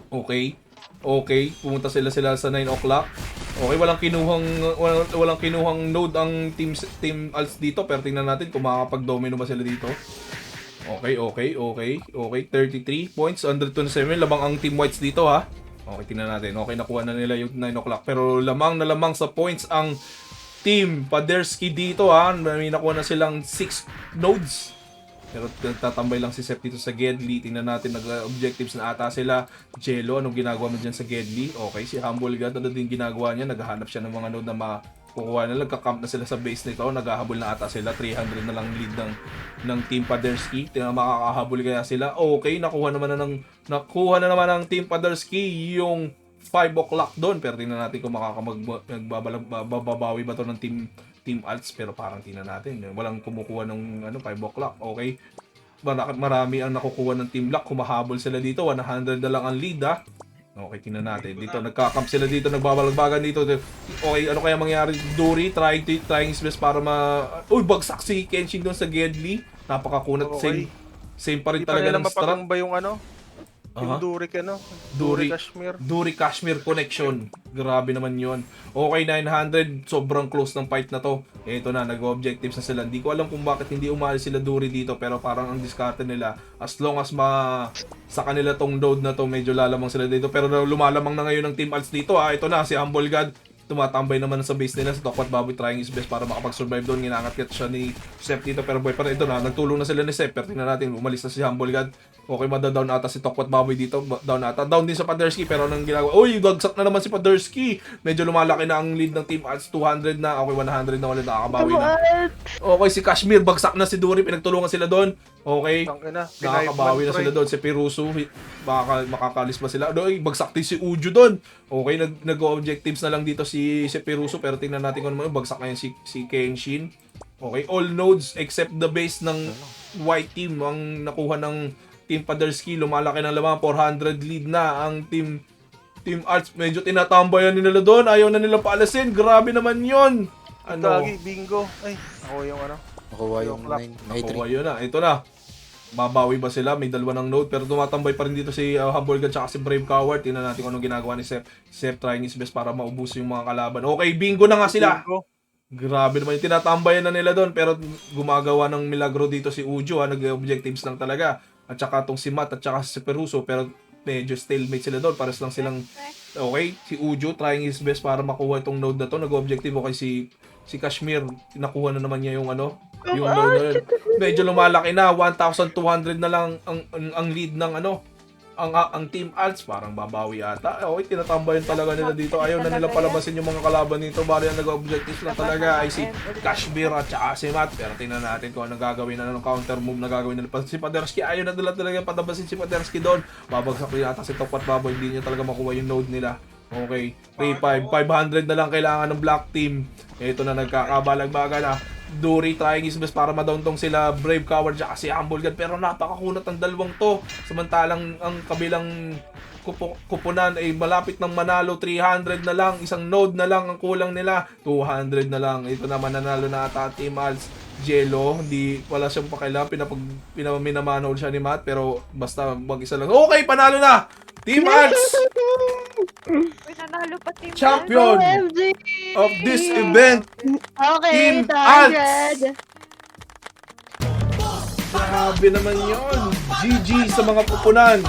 Okay. Okay, pumunta sila sa 9 o'clock. Okay, walang kinuhang node ang team Alts dito, pero tingnan natin kung makakapag-domino ba sila dito. Okay. 33 points, 127. Lamang ang Team Whites dito, ha. Okay, tingnan natin. Okay, nakuha na nila yung 9 o'clock. Pero lamang na lamang sa points ang Team Paderski dito, ha. May nakuha na silang 6 nodes. Pero tatambay lang si Sep dito sa Gedli. Tingnan natin, nag-objectives na ata sila. Jello, anong ginagawa mo dyan sa Gedli? Okay, si Humble God, ano din ginagawa niya? Naghahanap siya ng mga node na makukuha na. Nagka-camp na sila sa base nito. Naghahabol na ata sila. 300 na lang lead ng Team Paderski. Tingnan, makakahabol kaya sila. Okay, nakuha na naman ng Team Paderski yung 5 o'clock doon. Pero tingnan natin kung magbabawi ba to ng Team Alts, pero parang tingnan natin. Walang kumukuha ng 5 o'clock. Okay. Marami ang nakukuha ng Team Black. Kumahabol sila dito. 100 na lang ang lead, ha. Okay, tingnan natin. Dito, nagka-camp sila dito. Nagbabalagbagan dito. Okay, ano kaya mangyari? Duri, trying his best para Uy, bagsak si Kenshin doon sa Gedli. Napakakunat. Okay. Same pa rin Hindi pa talaga nila ng strat. mapagamba yung yung Duri Kashmir. Duri Kashmir connection. Grabe naman yon. Okay, 900. Sobrang close ng fight na to. Ito na, nag-objectives na sila. Hindi ko alam kung bakit hindi umalis sila Duri dito. Pero parang ang diskarte nila, as long as sa kanila tong node na to, medyo lalamang sila dito. Pero lumalamang na ngayon ng Team Alts dito. Ito na, si Humble God. Tumatambay naman sa base nila. Si Tokwat Baboy trying his best para makapag-survive doon. Ginangat siya ni Sep dito. Pero boy, parang ito na, nagtulong na sila ni Sep. Pero tingnan natin, umalis na si Humble God. Okay, madadown ata si Tokwat Baboy dito. Down ata. Down din sa Paderski. Pero anong ginagawa? Uy, gagsak na naman si Paderski. Medyo lumalaki na ang lead ng Team Alts. 200 na. Okay, 100 na ulit. Nakakabawi na. Okay, si Kashmir. Bagsak na si Duri. Pinagtulungan sila doon. Okay. Nakakabawi na sila doon. Si Piruso. Makakalis ba sila? Uy, bagsak din si Uju doon. Okay, nag-objectives na lang dito si Piruso. Pero tingnan natin kung ano. Bagsak na yan si Kenshin. Okay, all nodes except the base ng white team ang nakuha ng Team Paderski. Lumalaki ng lamang 400 lead na ang Team Alts. Medyo tinatambayan nila doon. Ayaw na nila paalasin. Grabe naman yon. Gagi, bingo. Ay, ako yung Nakuha yung 9. Nakuha yun na. Ito na. Babawi ba sila? May dalawa ng node. Pero tumatambay pa rin dito si Humble God at si Brave Coward. Tingnan natin kung anong ginagawa ni Sep. Sep trying his best para maubos yung mga kalaban. Okay, bingo na nga sila. Bingo. Grabe naman yung tinatambayan na nila doon. Pero gumagawa ng milagro dito si Uju. Nag-objectives lang talaga. At saka itong si Matt at saka si Peruso. Pero medyo stalemate sila doon. Pares lang silang okay. Si Uju trying his best para makuha itong node na to. Nag-objective. Okay, si Kashmir. Nakuha na naman niya yung yung node na yun. Medyo lumalaki na. 1,200 na lang ang lead ng ang Team Alts. Parang babawi ata. Okay, tinatambayan talaga nila dito. Ayaw na nila palabasin yung mga kalaban nito. Bari ang nag-objectives lang talaga ay si Kashmir at saka si Matt. Pero tingnan natin kung anong gagawin na ng counter move na gagawin nila. Si Paderski, ayaw na nila talaga patabasin si Paderski doon. Babagsak rin ata si Tokwat Baboy. Hindi niya talaga makuha yung node nila. Okay, 3-5. 500 na lang kailangan ng Black Team. Ito na, nagkakabalagbaga na. Duri trying his best para madawntong sila Brave Coward at si Humble God. Pero napakakunat ang dalawang to. Samantalang ang kabilang kupunan ay malapit ng manalo. 300 na lang. Isang node na lang ang kulang nila. 200 na lang. Ito naman nanalo na ata Team Alts. Jello, hindi wala siyang pakailangan. Pinaminamanaw siya ni Matt. Pero basta mag-isa lang. Okay, panalo na! Team Alts! Nanalo pa Team Champion OMG! of this event! Okay, Team 200! Grabe naman yon. GG sa mga pupunan.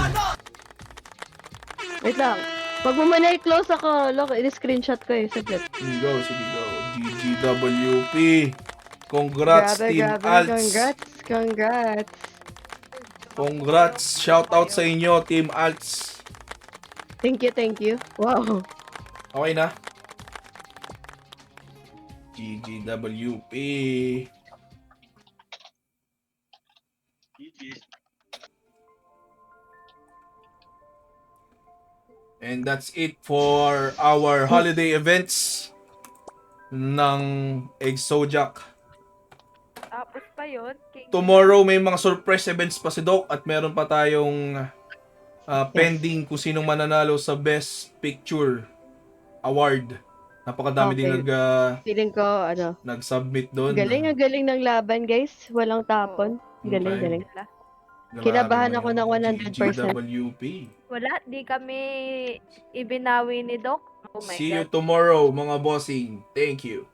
Wait lang. Pag mo muna i-close ako, look, i-screenshot ko saglit. Sige go. GGWP. Congrats, Team Alts. Congrats. Congrats. Shout out sa inyo, Team Alts. Thank you, thank you. Wow. Okay na. GGWP. GG's. And that's it for our holiday events ng Exojak. Tapos pa yun. Tomorrow may mga surprise events pa si Doc at meron pa tayong pending kung sinong mananalo sa Best Picture Award. Napakadami Okay. din Feeling ko, ano, nag-submit doon. ang galing ng laban, guys. Walang tapon. Galing, Okay. galing. Grabe Kinabahan naman ako yun. ng 100%. GGWP. Wala, di kami ibinawi ni Doc. Oh my See you God. tomorrow, mga bossing. Thank you.